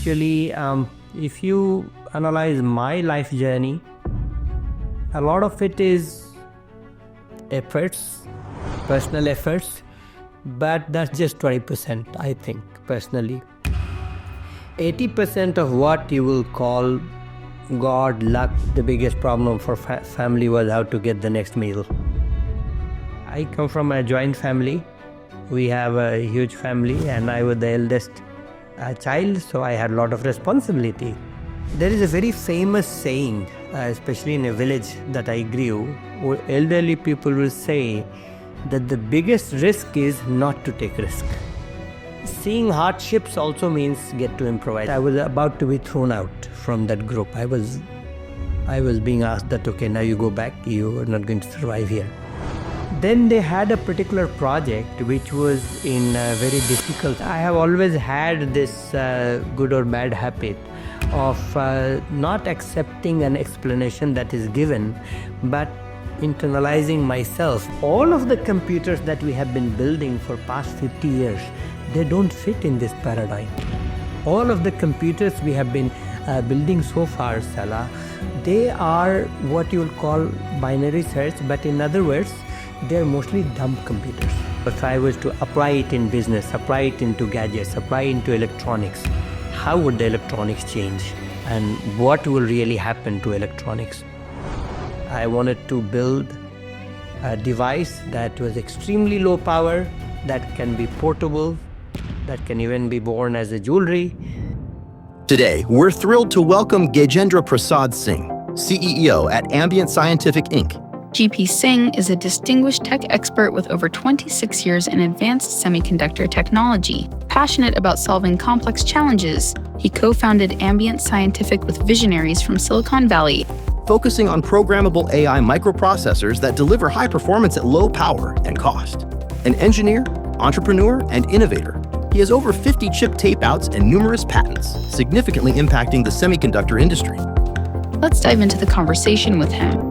Actually, if you analyze my life journey, a lot of it is efforts, personal efforts, but that's just 20%, I think, personally. 80% of what you will call God, luck, the biggest problem for family was how to get the next meal. I come from a joint family. We have a huge family and I was the eldest child, so I had a lot of responsibility. There is a very famous saying, especially in a village that I grew, where elderly people will say that the biggest risk is not to take risk. Seeing hardships also means get to improvise. I was about to be thrown out from that group. I was being asked that, okay, now you go back, you are not going to survive here. Then they had a particular project which was in very difficult. I have always had this good or bad habit of not accepting an explanation that is given, but internalizing myself. All of the computers that we have been building for past 50 years, they don't fit in this paradigm. All of the computers we have been building so far, Salah, they are what you will call binary search, but in other words, they're mostly dumb computers. If I was to apply it in business, apply it into gadgets, apply it into electronics, how would the electronics change? And what will really happen to electronics? I wanted to build a device that was extremely low power, that can be portable, that can even be worn as a jewelry. Today, we're thrilled to welcome Gajendra Prasad Singh, CEO at Ambient Scientific, Inc. GP Singh is a distinguished tech expert with over 26 years in advanced semiconductor technology. Passionate about solving complex challenges, he co-founded Ambient Scientific with visionaries from Silicon Valley, focusing on programmable AI microprocessors that deliver high performance at low power and cost. An engineer, entrepreneur, and innovator, he has over 50 chip tape-outs and numerous patents, significantly impacting the semiconductor industry. Let's dive into the conversation with him.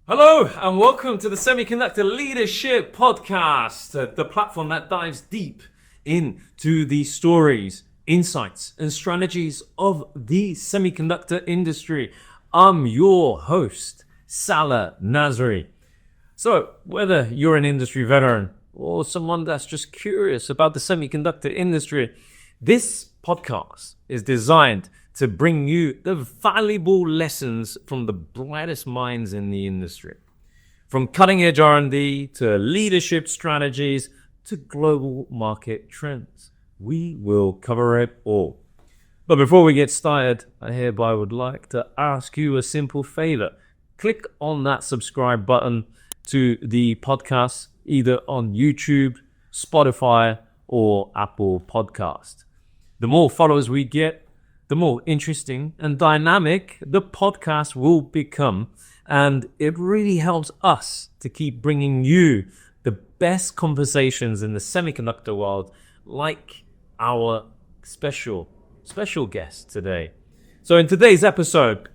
Hello and welcome to the Semiconductor Leadership Podcast, the platform that dives deep into the stories, insights and strategies of the semiconductor industry. I'm your host, Salah Nazri. So whether you're an industry veteran or someone that's just curious about the semiconductor industry, this podcast is designed to bring you the valuable lessons from the brightest minds in the industry. From cutting-edge R&D to leadership strategies to global market trends. We will cover it all. But before we get started, I hereby would like to ask you a simple favor. Click on that subscribe button to the podcast, either on YouTube, Spotify, or Apple Podcast. The more followers we get, the more interesting and dynamic the podcast will become. And it really helps us to keep bringing you the best conversations in the semiconductor world, like our special guest today. So in today's episode,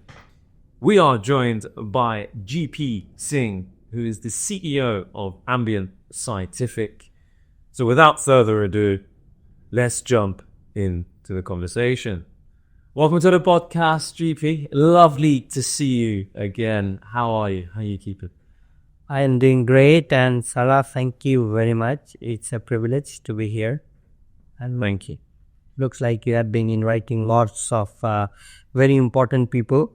we are joined by GP Singh, who is the CEO of Ambient Scientific. So without further ado, let's jump into the conversation. Welcome to the podcast, GP. Lovely to see you again. How are you? How are you keeping? I am doing great, and Salah, thank you very much. It's a privilege to be here. And Thank you. Looks like you have been inviting lots of very important people.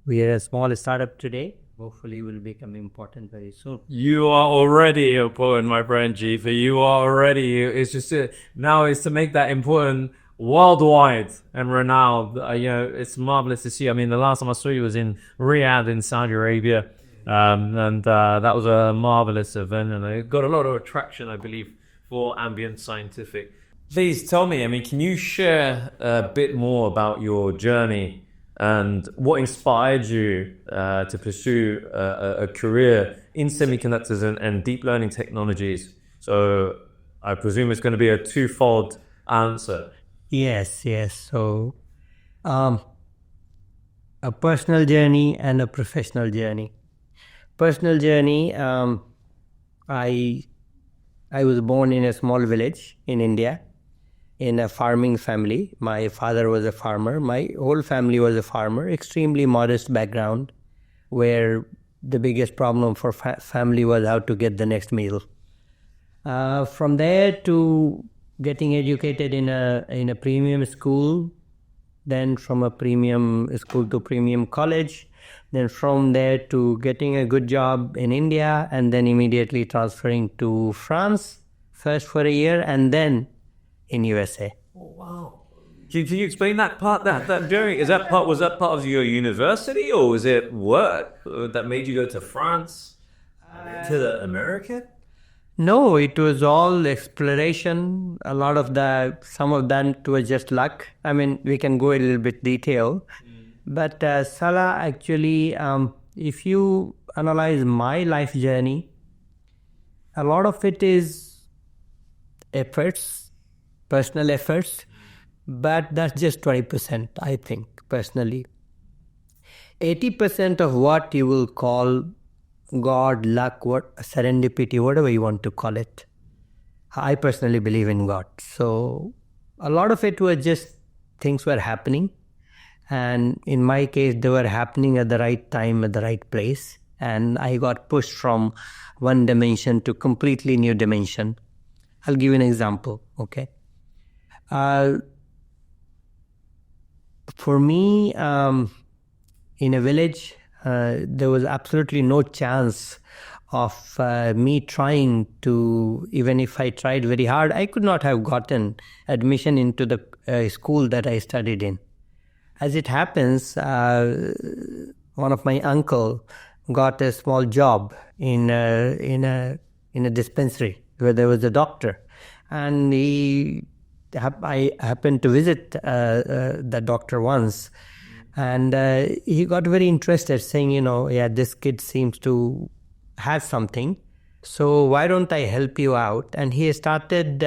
We are a small startup today. Hopefully we'll become important very soon. You are already important, my friend GP. You are already. It's just now is to make that important worldwide and renowned. It's marvelous to see. I mean, the last time I saw you was in Riyadh in Saudi Arabia, and that was a marvelous event, and it got a lot of attraction, I believe, for Ambient Scientific. Please tell me, can you share a bit more about your journey and what inspired you to pursue a career in semiconductors and deep learning technologies? So I presume it's going to be a twofold answer. Yes. So, a personal journey and a professional journey. Personal journey, I was born in a small village in India, in a farming family. My father was a farmer. My whole family was a farmer, extremely modest background, where the biggest problem for family was how to get the next meal. From there to getting educated in a premium school, then from a premium school to premium college, then from there to getting a good job in India, and then immediately transferring to France, first for a year, and then in USA. Oh, wow. Can you explain that part, that journey? Was that part of your university, or was it work that made you go to France, to the America? No, it was all exploration. Some of that was just luck. I mean, we can go a little bit detail. But Salah, actually, if you analyze my life journey, a lot of it is efforts, personal efforts, but that's just 20%, I think, personally. 80% of what you will call God, luck, serendipity, whatever you want to call it. I personally believe in God. So a lot of it was just things were happening. And in my case, they were happening at the right time, at the right place. And I got pushed from one dimension to completely new dimension. I'll give you an example, okay? For me, in a village, there was absolutely no chance of me trying to, even if I tried very hard, I could not have gotten admission into the school that I studied in. As it happens, one of my uncle got a small job in a dispensary where there was a doctor, and I happened to visit the doctor once. And he got very interested, saying, this kid seems to have something. So why don't I help you out? And he started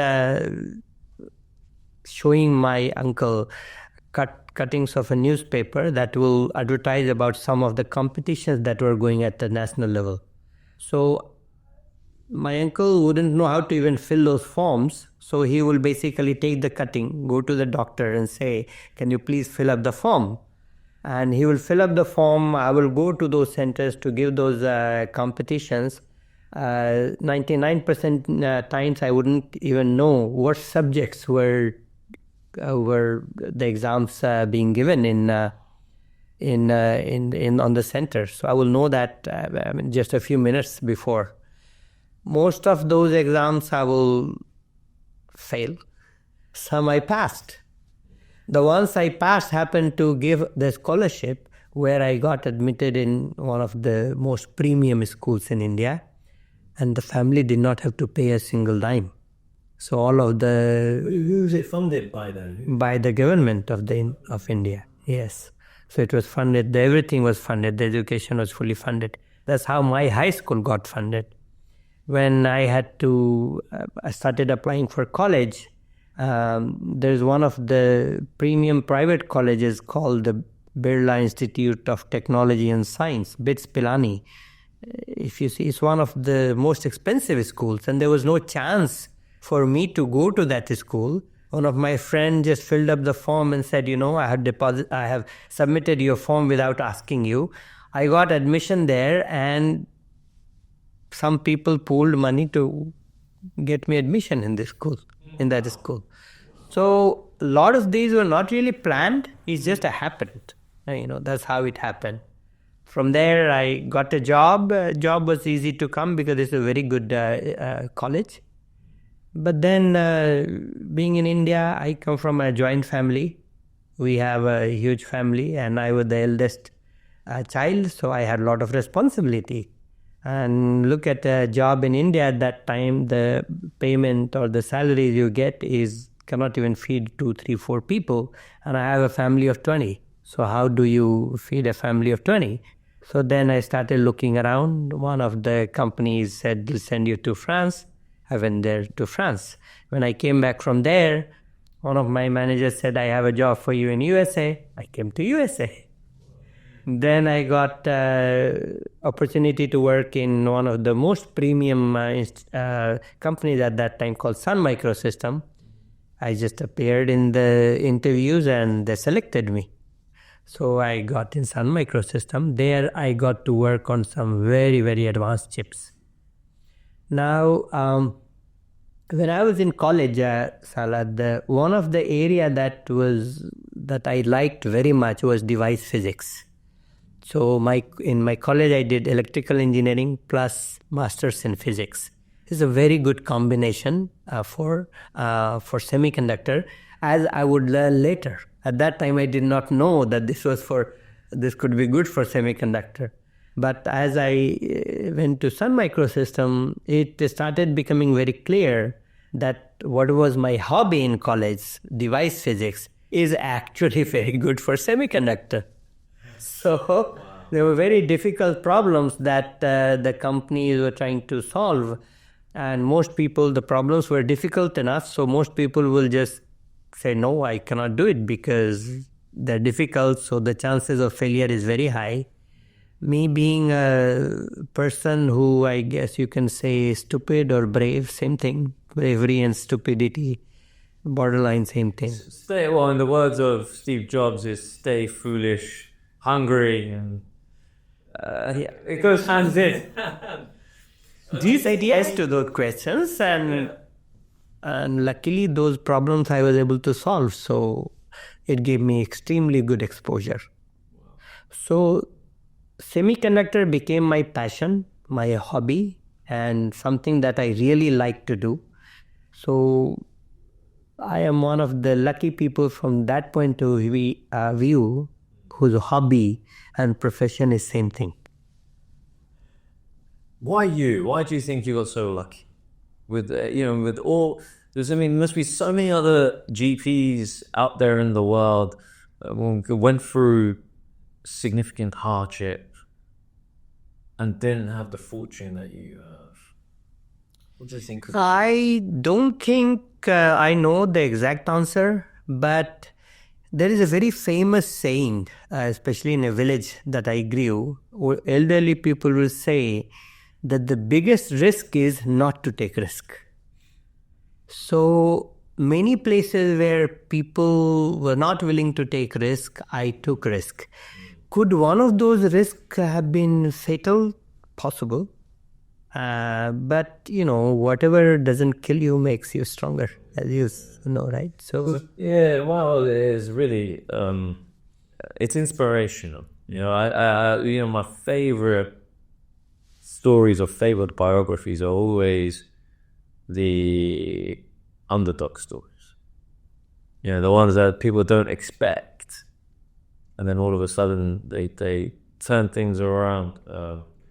showing my uncle cuttings of a newspaper that will advertise about some of the competitions that were going at the national level. So my uncle wouldn't know how to even fill those forms. So he will basically take the cutting, go to the doctor and say, can you please fill up the form? And he will fill up the form. I will go to those centers to give those competitions. 99% times I wouldn't even know what subjects were the exams being given on the center. So I will know that just a few minutes before. Most of those exams I will fail. Some I passed. The ones I passed happened to give the scholarship where I got admitted in one of the most premium schools in India, and the family did not have to pay a single dime. So all of the... Who was it funded by then? By the government of India, yes. So it was funded, everything was funded, the education was fully funded. That's how my high school got funded. When I started applying for college, there's one of the premium private colleges called the Birla Institute of Technology and Science, BITS Pilani. If you see, it's one of the most expensive schools, and there was no chance for me to go to that school. One of my friends just filled up the form and said, I have submitted your form without asking you. I got admission there, and some people pooled money to get me admission in that school. So a lot of these were not really planned. It just happened. That's how it happened. From there, I got a job. Job was easy to come because it's a very good college. But then being in India, I come from a joint family. We have a huge family, and I was the eldest child, so I had a lot of responsibility. And look at a job in India at that time, the payment or the salary you get cannot even feed 2, 3, 4 people. And I have a family of 20. So how do you feed a family of 20? So then I started looking around. One of the companies said, we'll send you to France. I went there to France. When I came back from there, one of my managers said, I have a job for you in USA. I came to USA. Then I got opportunity to work in one of the most premium companies at that time called Sun Microsystems. I just appeared in the interviews and they selected me. So I got in Sun Microsystems. There I got to work on some very, very advanced chips. Now, when I was in college, Salah, one of the area that I liked very much was device physics. So in my college, I did electrical engineering plus masters in physics. It's a very good combination for semiconductor, as I would learn later. At that time, I did not know that this could be good for semiconductor. But as I went to Sun Microsystems, it started becoming very clear that what was my hobby in college, device physics, is actually very good for semiconductor. So there were very difficult problems that the companies were trying to solve. And most people, the problems were difficult enough, so most people will just say, no, I cannot do it because they're difficult, so the chances of failure is very high. Me being a person who I guess you can say stupid or brave, same thing. Bravery and stupidity, borderline same thing. In the words of Steve Jobs, is stay foolish, hungry, and it goes hands in. These ideas to those questions, and luckily those problems I was able to solve, so it gave me extremely good exposure. So semiconductor became my passion, my hobby, and something that I really like to do. So I am one of the lucky people from that point of view whose hobby and profession is same thing. Why you? Why do you think you got so lucky? With all, there must be so many other GPs out there in the world who went through significant hardship and didn't have the fortune that you have. What do you think? I don't think I know the exact answer, but there is a very famous saying, especially in a village that I grew, where elderly people will say that the biggest risk is not to take risk. So many places where people were not willing to take risk, I took risk. Could one of those risks have been fatal? Possible. But, whatever doesn't kill you makes you stronger, as you know, right? So yeah, well, it is really, it's inspirational. My favorite stories or favorite biographies are always the underdog stories. The ones that people don't expect, and then all of a sudden they turn things around.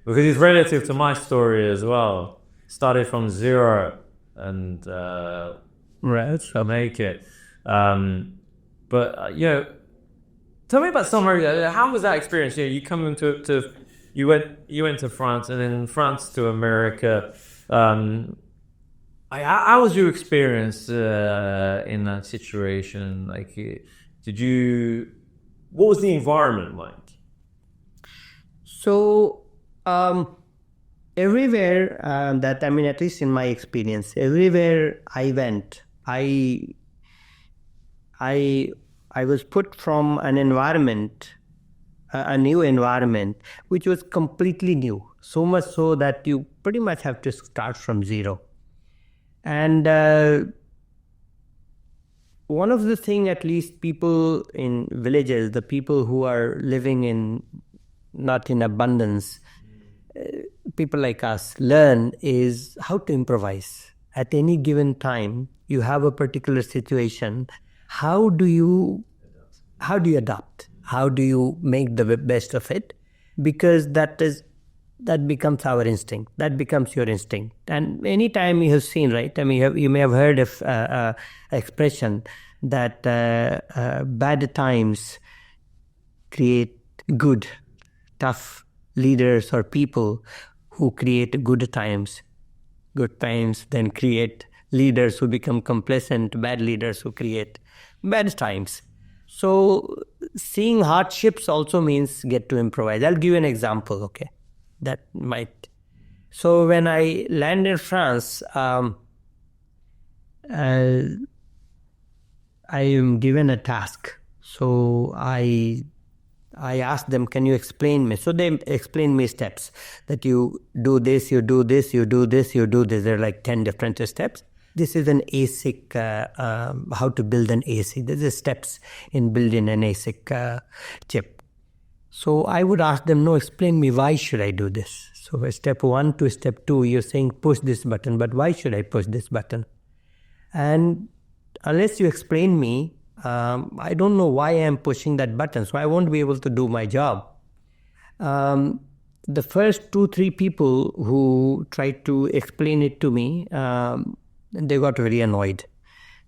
Because it's relative to my story as well. Started from zero and to make it. But tell me about somewhere. How was that experience? You come into you went to France, and then France to America. How was your experience in that situation? Like, what was the environment like? So everywhere at least in my experience, everywhere I went, I was put from an environment, a new environment, which was completely new. So much so that you pretty much have to start from zero. And one of the things, at least people in villages, the people who are living not in abundance, people like us learn is how to improvise. At any given time, you have a particular situation. How do you adapt? How do you make the best of it? Because that becomes our instinct. That becomes your instinct. And anytime you have seen, right? You may have heard of expression that bad times create good, tough leaders or people who create good times. Good times then create leaders who become complacent, bad leaders who create bad times. So seeing hardships also means get to improvise. I'll give you an example, okay? That might. So when I landed in France, I am given a task. So I asked them, can you explain me? So they explained me steps, that you do this, you do this, you do this, you do this. There are like 10 different steps. This is an ASIC, how to build an ASIC. There's the steps in building an ASIC chip. So I would ask them, no, explain me, why should I do this? So step 1 to step 2, you're saying push this button, but why should I push this button? And unless you explain me, I don't know why I'm pushing that button, so I won't be able to do my job. The first 2-3 people who tried to explain it to me, they got very annoyed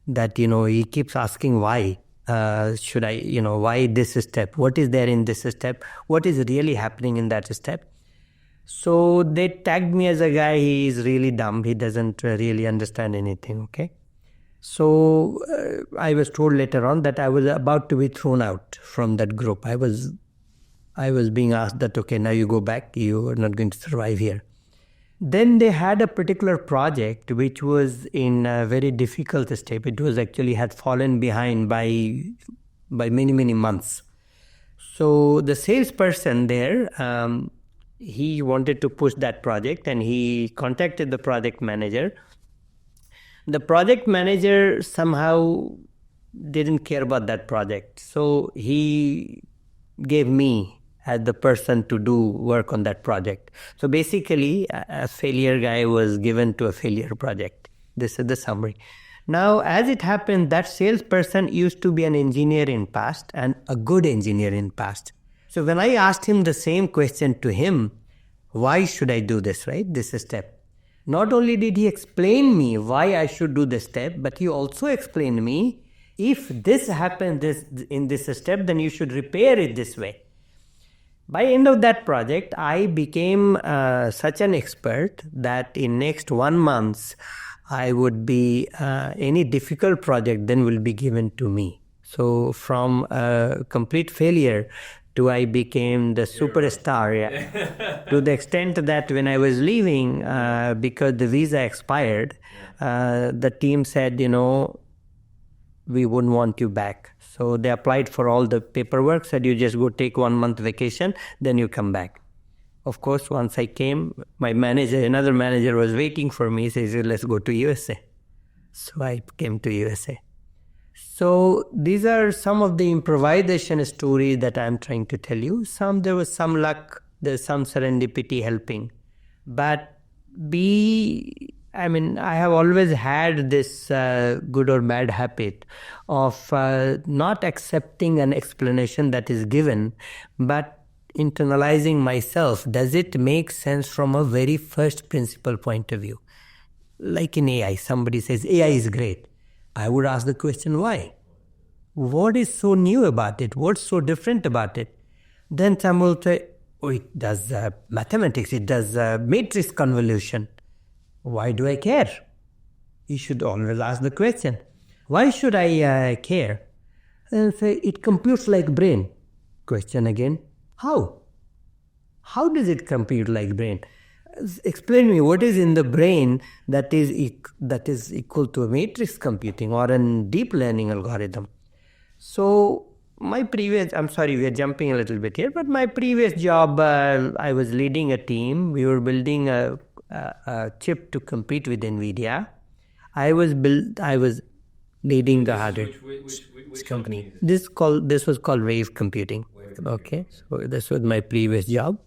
that, he keeps asking why. Should I, why this step? What is there in this step? What is really happening in that step? So they tagged me as a guy, he is really dumb. He doesn't really understand anything, okay? So I was told later on that I was about to be thrown out from that group. I was being asked that, okay, now you go back, you are not going to survive here. Then they had a particular project which was in a very difficult step. It was actually had fallen behind by many, many months. So the salesperson there, he wanted to push that project and he contacted the project manager. The project manager somehow didn't care about that project. So he gave me as the person to do work on that project. So basically, a failure guy was given to a failure project. This is the summary. Now, as it happened, that salesperson used to be an engineer in past and a good engineer in past. So when I asked him the same question to him, why should I do this, right? This step. Not only did he explain me why I should do this step, but he also explained me, if this happened in this step, then you should repair it this way. By end of that project, I became such an expert that in next 1 month, I would be, any difficult project then will be given to me. So from a complete failure to I became the superstar, to the extent that when I was leaving, because the visa expired, the team said, we wouldn't want you back. So they applied for all the paperwork, said you just go take 1 month vacation, then you come back. Of course, once I came, another manager was waiting for me, says, let's go to USA. So I came to USA. So these are some of the improvisation stories that I'm trying to tell you. There was some luck, there's some serendipity helping. But I have always had this good or bad habit of not accepting an explanation that is given, but internalizing myself. Does it make sense from a very first principle point of view? Like in AI, somebody says AI is great. I would ask the question, why? What is so new about it? What's so different about it? Then some will say, it does mathematics, it does matrix convolution. Why do I care? You should always ask the question, why should I care? And say, it computes like brain. Question again, how? How does it compute like brain? Explain me what is in the brain that is equal to a matrix computing or a deep learning algorithm. So I'm sorry, we are jumping a little bit here, but my previous job, I was leading a team. We were building a chip to compete with NVIDIA. I was leading the hardware. Which company? This was called Wave Computing. Okay, so this was my previous job.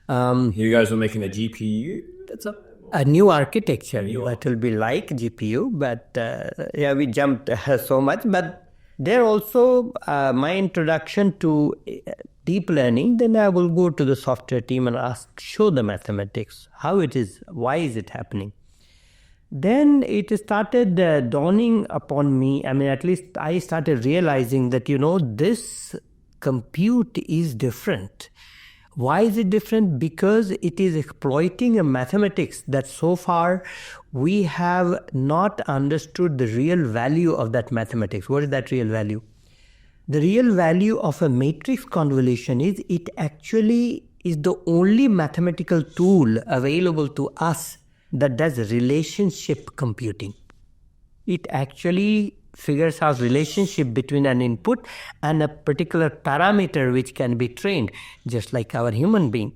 You guys were making a GPU? That's a new architecture that will be like GPU, but we jumped so much. But there also my introduction to deep learning, then I will go to the software team and show the mathematics, how it is, why is it happening. Then it started dawning upon me, at least I started realizing that, this compute is different. Why is it different? Because it is exploiting a mathematics that so far we have not understood the real value of that mathematics. What is that real value? The real value of a matrix convolution is it actually is the only mathematical tool available to us that does relationship computing. It actually figures out relationship between an input and a particular parameter which can be trained, just like our human brain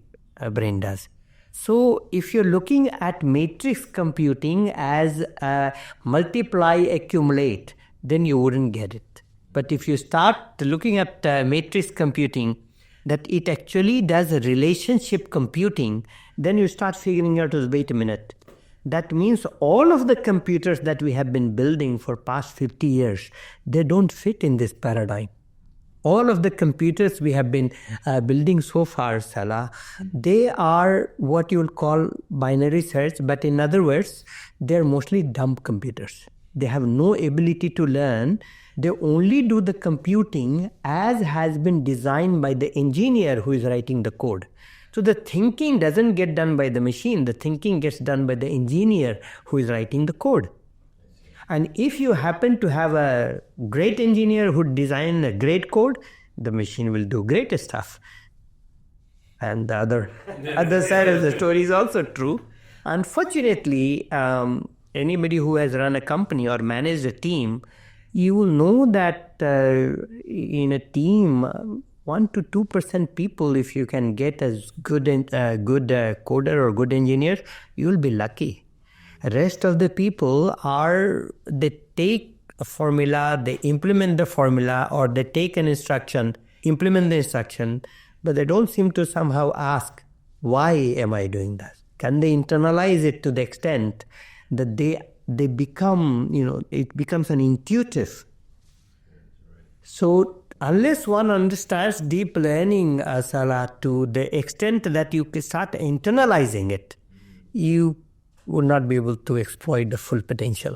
does. So if you're looking at matrix computing as multiply, accumulate, then you wouldn't get it. But if you start looking at matrix computing, that it actually does a relationship computing, then you start figuring out, wait a minute, that means all of the computers that we have been building for past 50 years, they don't fit in this paradigm. All of the computers we have been building so far, Salah, they are what you will call binary search, but in other words, they're mostly dumb computers. They have no ability to learn. They only do the computing as has been designed by the engineer who is writing the code. So the thinking doesn't get done by the machine. The thinking gets done by the engineer who is writing the code. And if you happen to have a great engineer who designed a great code, the machine will do great stuff. And the other side of the story is also true. Unfortunately, anybody who has run a company or managed a team, you will know that in a team, 1 to 2% people, if you can get a good coder or good engineer, you will be lucky. Rest of the people they take a formula, they implement the formula, or they take an instruction, implement the instruction, but they don't seem to somehow ask, why am I doing that? Can they internalize it to the extent that they become, it becomes an intuitive. So unless one understands deep learning, Salah, to the extent that you can start internalizing it, you would not be able to exploit the full potential.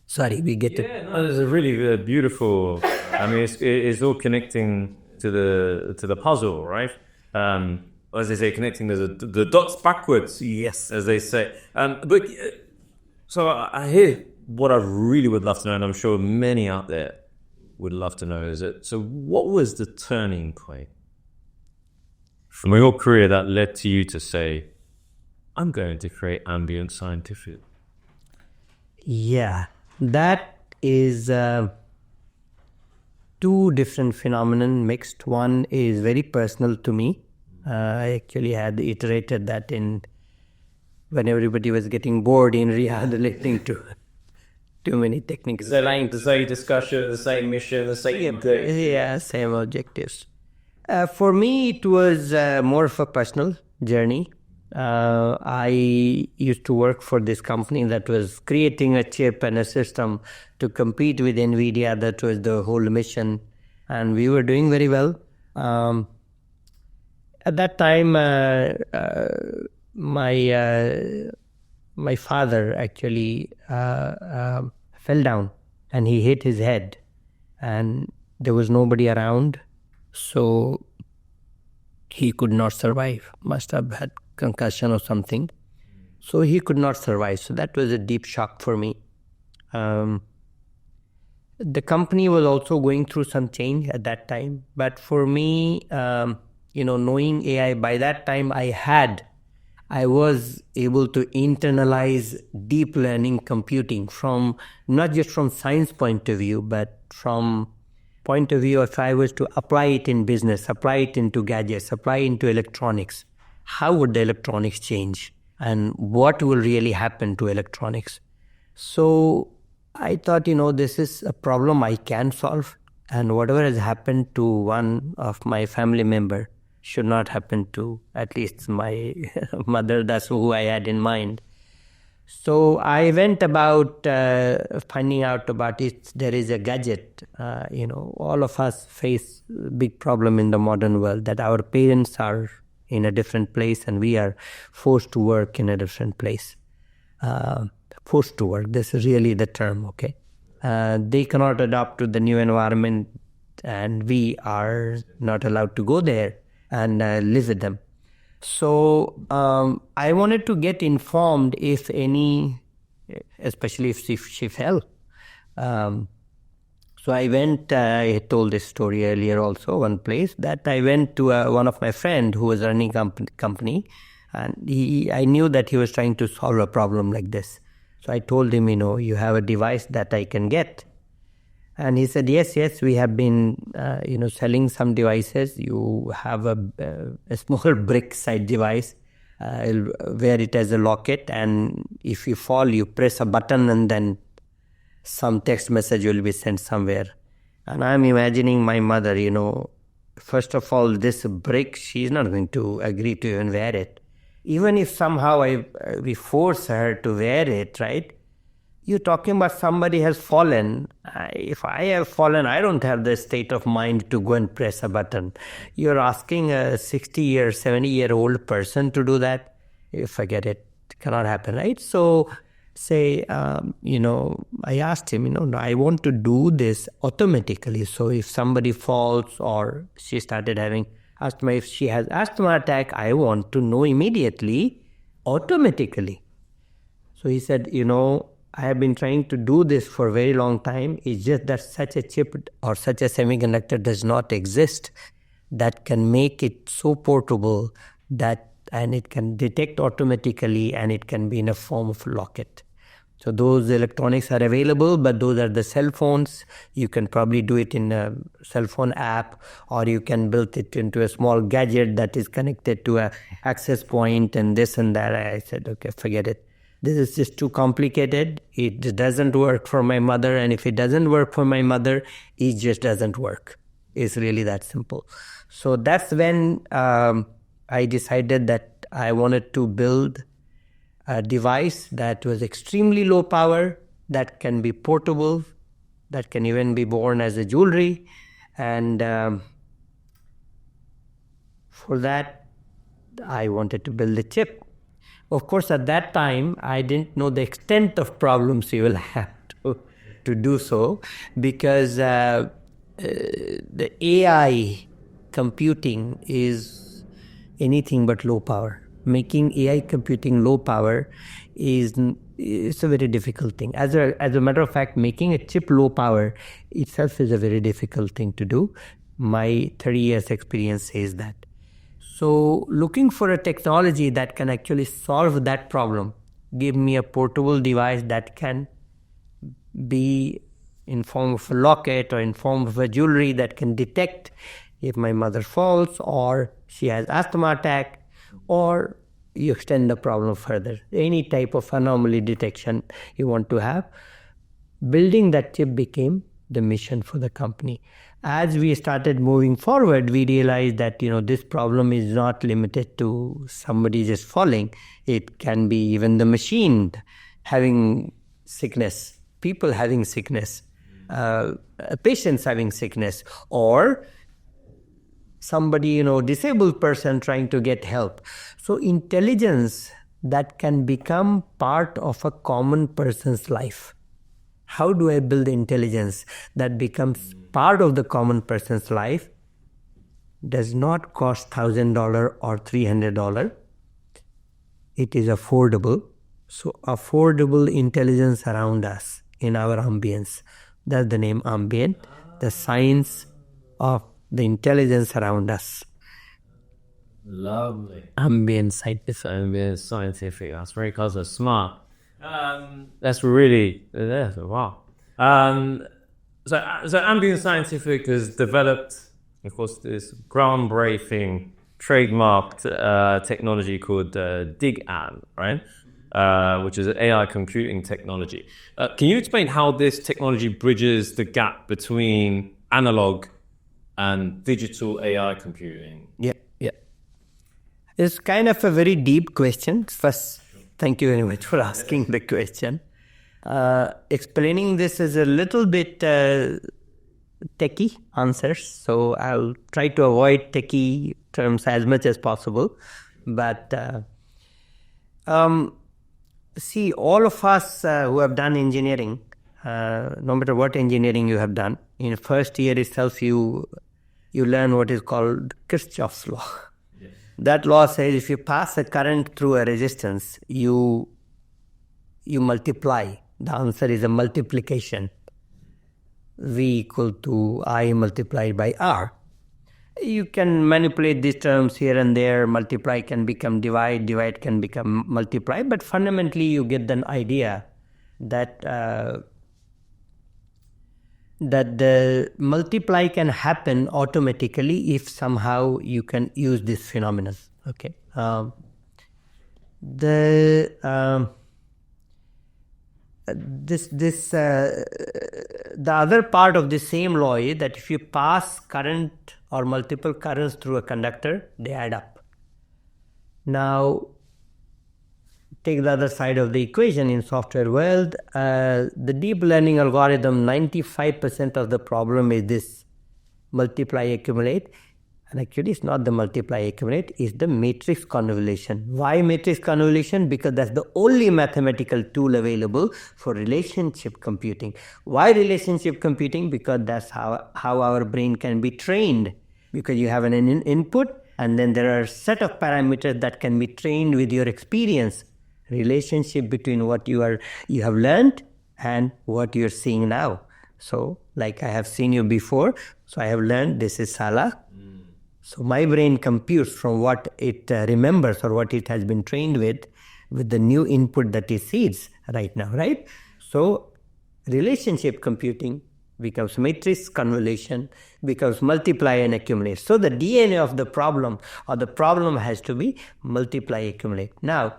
Sorry, we get it. No, it's a really beautiful. I mean, it's all connecting to the puzzle, right? As they say, connecting the dots backwards. Yes, as they say. But so I hear what I really would love to know, and I'm sure many out there would love to know, is it? So, what was the turning point from your career that led to you to say, I'm going to create Ambient Scientific? Yeah, that is two different phenomenon mixed. One is very personal to me. I actually had iterated that when everybody was getting bored in Riyadh, listening to too many techniques. The same discussion, the same mission, the same thing. Yeah, same objectives. For me, it was more of a personal journey. I used to work for this company that was creating a chip and a system to compete with NVIDIA. That was the whole mission. And we were doing very well. At that time, my father actually fell down and he hit his head, and there was nobody around, so he could not survive. Must have had concussion or something, so he could not survive. So that was a deep shock for me. The company was also going through some change at that time, but for me, knowing AI, by that time I was able to internalize deep learning computing from not just from science point of view, but from point of view if I was to apply it in business, apply it into gadgets, apply it into electronics. How would the electronics change and what will really happen to electronics? So I thought, this is a problem I can solve, and whatever has happened to one of my family member should not happen to at least my mother. That's who I had in mind. So I went about finding out about it. There is a gadget. All of us face a big problem in the modern world, that our parents are in a different place and we are forced to work in a different place. Forced to work, this is really the term, okay? They cannot adapt to the new environment and we are not allowed to go there and live with them. So I wanted to get informed if any, especially if she fell. So I went, I told this story earlier also, one place, that I went to one of my friend who was running company, and I knew that he was trying to solve a problem like this. So I told him, you have a device that I can get. And he said, yes, we have been, selling some devices. You have a small brick-side device. I'll wear it as a locket. And if you fall, you press a button and then some text message will be sent somewhere. And I'm imagining my mother, first of all, this brick, she's not going to agree to even wear it. Even if somehow we force her to wear it, right? You're talking about somebody has fallen. If I have fallen, I don't have the state of mind to go and press a button. You're asking a 60-year, 70-year-old person to do that? Forget it. It cannot happen, right? So say, I asked him, I want to do this automatically. So if somebody falls or she started having asthma, if she has asthma attack, I want to know immediately, automatically. So he said, I have been trying to do this for a very long time. It's just that such a chip or such a semiconductor does not exist that can make it so portable and it can detect automatically and it can be in a form of locket. So those electronics are available, but those are the cell phones. You can probably do it in a cell phone app, or you can build it into a small gadget that is connected to an access point and this and that. I said, okay, forget it. This is just too complicated. It doesn't work for my mother. And if it doesn't work for my mother, it just doesn't work. It's really that simple. So that's when I decided that I wanted to build a device that was extremely low power, that can be portable, that can even be worn as a jewelry. And for that, I wanted to build a chip. Of course, at that time, I didn't know the extent of problems you will have to do so, because the AI computing is anything but low power. Making AI computing low power is a very difficult thing. As a matter of fact, making a chip low power itself is a very difficult thing to do. My 30 years experience says that. So looking for a technology that can actually solve that problem, give me a portable device that can be in form of a locket or in form of a jewelry that can detect if my mother falls or she has asthma attack, or you extend the problem further. Any type of anomaly detection you want to have. Building that chip became the mission for the company. As we started moving forward, we realized that, this problem is not limited to somebody just falling. It can be even the machine having sickness, people having sickness, patients having sickness, or somebody, disabled person trying to get help. So intelligence that can become part of a common person's life. How do I build intelligence that becomes part of the common person's life? Does not cost $1,000 or $300. It is affordable. So affordable intelligence around us in our ambience. That's the name Ambient, the science of the intelligence around us. Lovely. Ambient Scientific. Ambient Scientific. That's very clever, smart. That's really, wow. So Ambient Scientific has developed, of course, this groundbreaking trademarked technology called DigAn, right? Which is an AI computing technology. Can you explain how this technology bridges the gap between analog and digital AI computing? Yeah. It's kind of a very deep question. First, thank you very much for asking the question. Explaining this is a little bit techie answers, so I'll try to avoid techie terms as much as possible. But see, all of us who have done engineering, no matter what engineering you have done, in the first year itself you learn what is called Kirchhoff's law. Yes. That law says if you pass a current through a resistance, you multiply. The answer is a multiplication. V equal to I multiplied by R. You can manipulate these terms here and there. Multiply can become divide, divide can become multiply, but fundamentally you get an idea that the multiply can happen automatically if somehow you can use this phenomenon. Okay. The other part of the same law is that if you pass current or multiple currents through a conductor, they add up. Now, take the other side of the equation in software world. The deep learning algorithm, 95% of the problem is this multiply accumulate. And actually, it's not the multiply accumulate, it's the matrix convolution. Why matrix convolution? Because that's the only mathematical tool available for relationship computing. Why relationship computing? Because that's how our brain can be trained. Because you have an input, and then there are a set of parameters that can be trained with your experience. Relationship between what you have learned and what you're seeing now. So, like I have seen you before, so I have learned this is Salah. So my brain computes from what it remembers or what it has been trained with the new input that it sees right now, right? So relationship computing becomes matrix convolution, becomes multiply and accumulate. So the DNA of the problem has to be multiply accumulate. Now,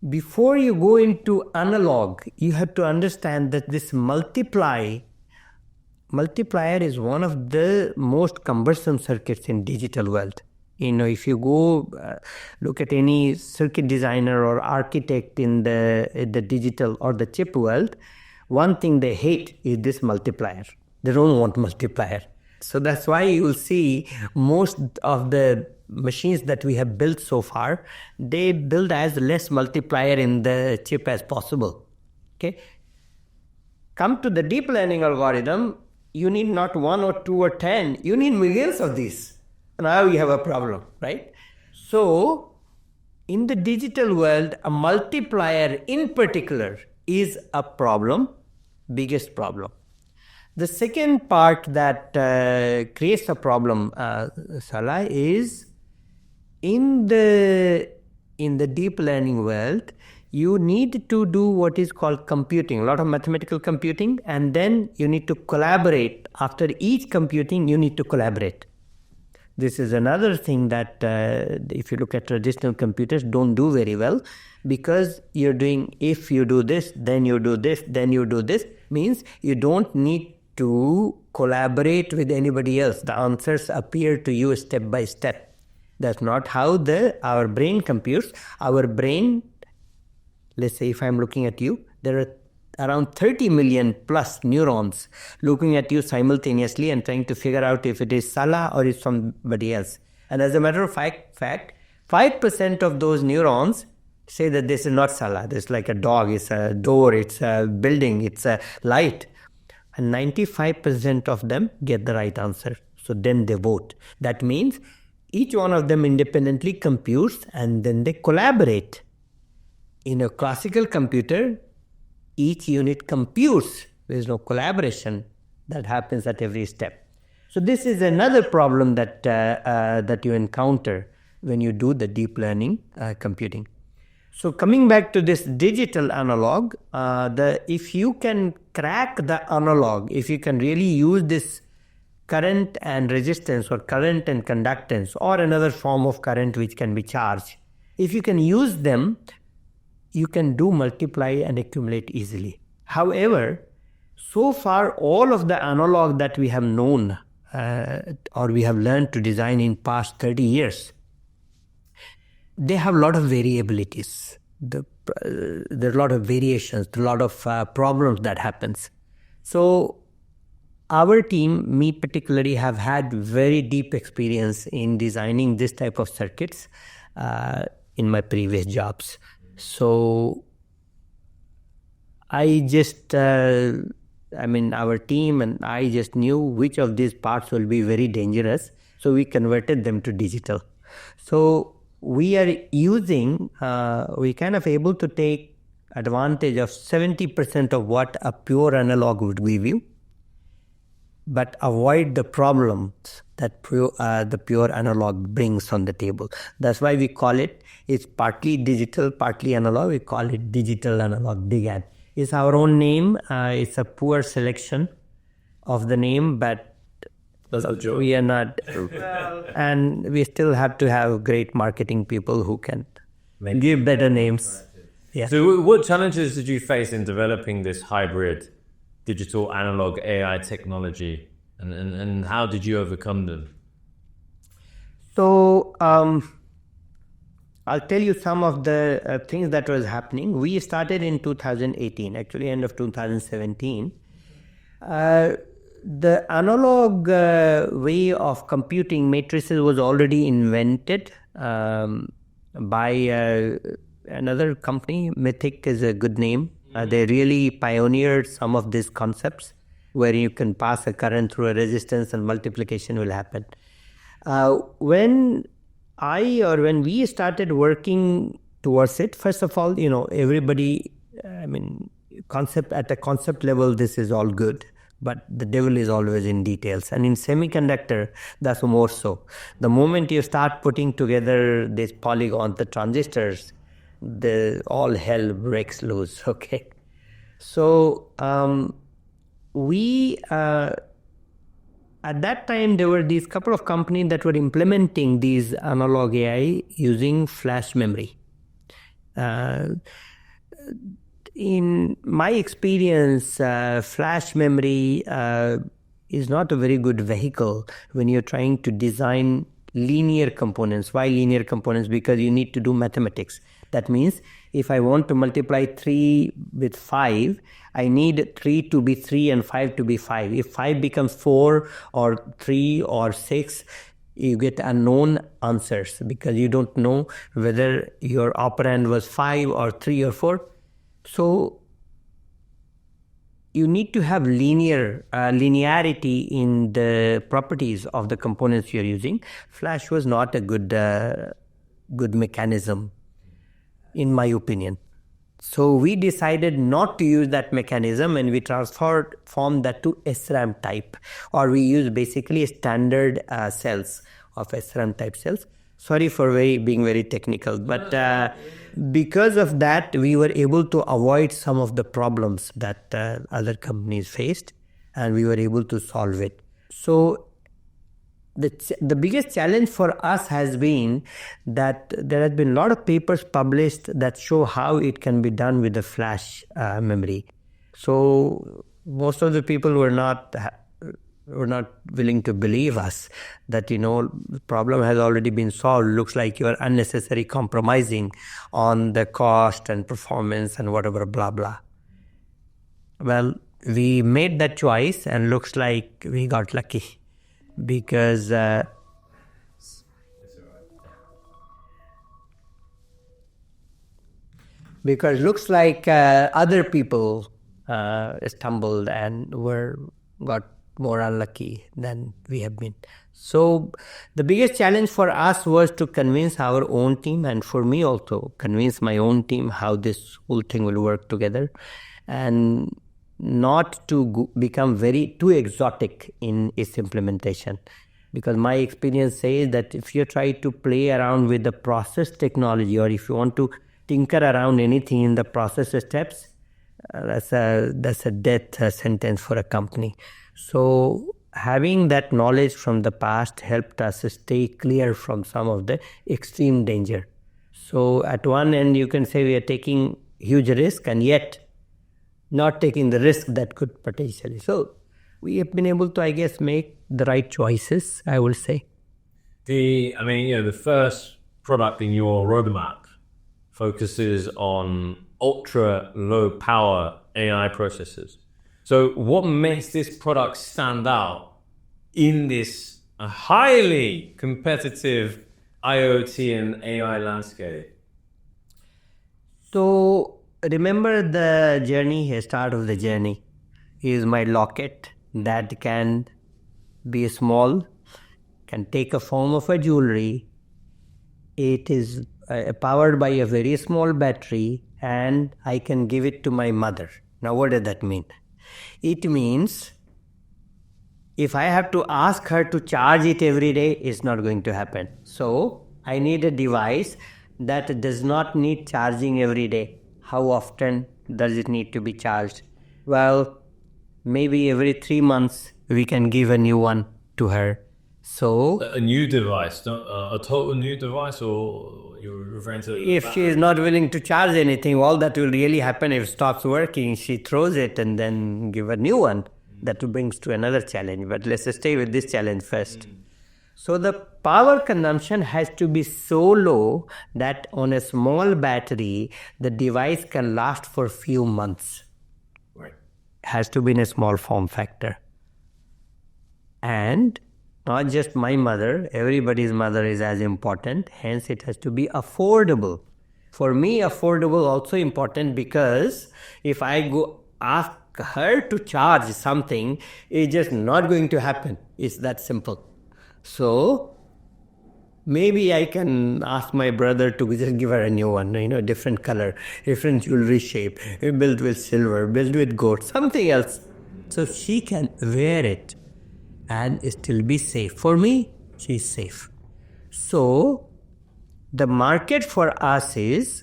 before you go into analog, you have to understand that this multiplier is one of the most cumbersome circuits in digital world. If you go look at any circuit designer or architect in the digital or the chip world, one thing they hate is this multiplier. They don't want multiplier. So that's why you will see most of the machines that we have built so far, they build as less multiplier in the chip as possible. Okay. Come to the deep learning algorithm, you need not 1 or 2 or 10, you need millions of these. Now you have a problem, right? So in the digital world, a multiplier in particular is a problem, biggest problem. The second part that creates a problem, Salah, is in the deep learning world, you need to do what is called computing, a lot of mathematical computing, and then you need to collaborate. After each computing, you need to collaborate. This is another thing that if you look at traditional computers, don't do very well, because you're doing, if you do this, then you do this, then you do this, means you don't need to collaborate with anybody else. The answers appear to you step by step. That's not how our brain computes. Our brain, let's say if I'm looking at you, there are around 30 million plus neurons looking at you simultaneously and trying to figure out if it is Salah or it's somebody else. And as a matter of fact, 5% of those neurons say that this is not Salah. This is like a dog, it's a door, it's a building, it's a light. And 95% of them get the right answer. So then they vote. That means each one of them independently computes and then they collaborate. In a classical computer, each unit computes. There is no collaboration that happens at every step. So this is another problem that you encounter when you do the deep learning computing. So coming back to this digital analog, if you can crack the analog, if you can really use this current and resistance or current and conductance or another form of current which can be charged, if you can use them, you can do multiply and accumulate easily. However, so far all of the analog that we have known or we have learned to design in past 30 years, they have a lot of variabilities. There are a lot of variations, a lot of problems that happens. So our team, me particularly, have had very deep experience in designing this type of circuits in my previous jobs. So our team and I just knew which of these parts will be very dangerous. So we converted them to digital. So we are using, we kind of able to take advantage of 70% of what a pure analog would give you, but avoid the problems that the pure analog brings on the table. That's why we call it's partly digital, partly analog. We call it digital analog DGAN. is our own name. It's a poor selection of the name, but That's the joke. we are not. And we still have to have great marketing people who can give better names. Yeah. So what challenges did you face in developing this hybrid digital analog AI technology, and how did you overcome them? So I'll tell you some of the things that was happening. We started in 2018, actually end of 2017. The analog way of computing matrices was already invented by another company. Mythic is a good name. They really pioneered some of these concepts where you can pass a current through a resistance and multiplication will happen. When we started working towards it, first of all, everybody, at the concept level, this is all good, but the devil is always in details. And in semiconductor, that's more so. The moment you start putting together these polygons, the transistors, all hell breaks loose, okay? So at that time, there were these couple of companies that were implementing these analog AI using flash memory. In my experience, flash memory is not a very good vehicle when you're trying to design linear components. Why linear components? Because you need to do mathematics. That means if I want to multiply 3 with 5, I need 3 to be 3 and 5 to be 5. If 5 becomes 4 or 3 or 6, you get unknown answers because you don't know whether your operand was 5 or 3 or 4. So you need to have linearity in the properties of the components you're using. Flash was not a good mechanism, in my opinion. So we decided not to use that mechanism and we transformed that to SRAM type, or we use basically standard cells of SRAM type cells. Sorry for being very technical, but because of that, we were able to avoid some of the problems that other companies faced, and we were able to solve it. So the biggest challenge for us has been that there has been a lot of papers published that show how it can be done with the flash memory. So most of the people were not willing to believe us that, the problem has already been solved. Looks like you are unnecessarily compromising on the cost and performance and whatever, blah, blah. Well, we made that choice and looks like we got lucky. Because looks like other people stumbled and got more unlucky than we have been. So the biggest challenge for us was to convince our own team, and for me also convince my own team how this whole thing will work together, and not to become too exotic in its implementation. Because my experience says that if you try to play around with the process technology, or if you want to tinker around anything in the process steps, that's a death sentence for a company. So having that knowledge from the past helped us stay clear from some of the extreme danger. So at one end, you can say we are taking huge risk and yet not taking the risk that could potentially. So we have been able to, I guess, make the right choices, I will say. The first product in your roadmap focuses on ultra low power AI processors. So what makes this product stand out in this highly competitive IoT and AI landscape? So remember the journey, start of the journey is my locket that can be small, can take a form of a jewelry. It is powered by a very small battery, and I can give it to my mother. Now, what does that mean? It means if I have to ask her to charge it every day, it's not going to happen. So I need a device that does not need charging every day. How often Does it need to be charged? Well, maybe every 3 months we can give a new one to her. So A new device, a total new device, or you're referring to? if she is not willing to charge anything, all that will really happen if it stops working, she throws it and then give a new one. That brings to another challenge. But let's stay with this challenge first. So the power consumption has to be so low that on a small battery, the device can last for a few months. Right. Has to be in a small form factor. And not just my mother, everybody's mother is as important. Hence, it has to be affordable. For me, affordable also important because if I go ask her to charge something, it's just not going to happen. It's that simple. So maybe I can ask my brother to just give her a new one, different color, different jewelry shape, built with silver, built with gold, something else. So she can wear it and still be safe. For me, she's safe. So the market for us is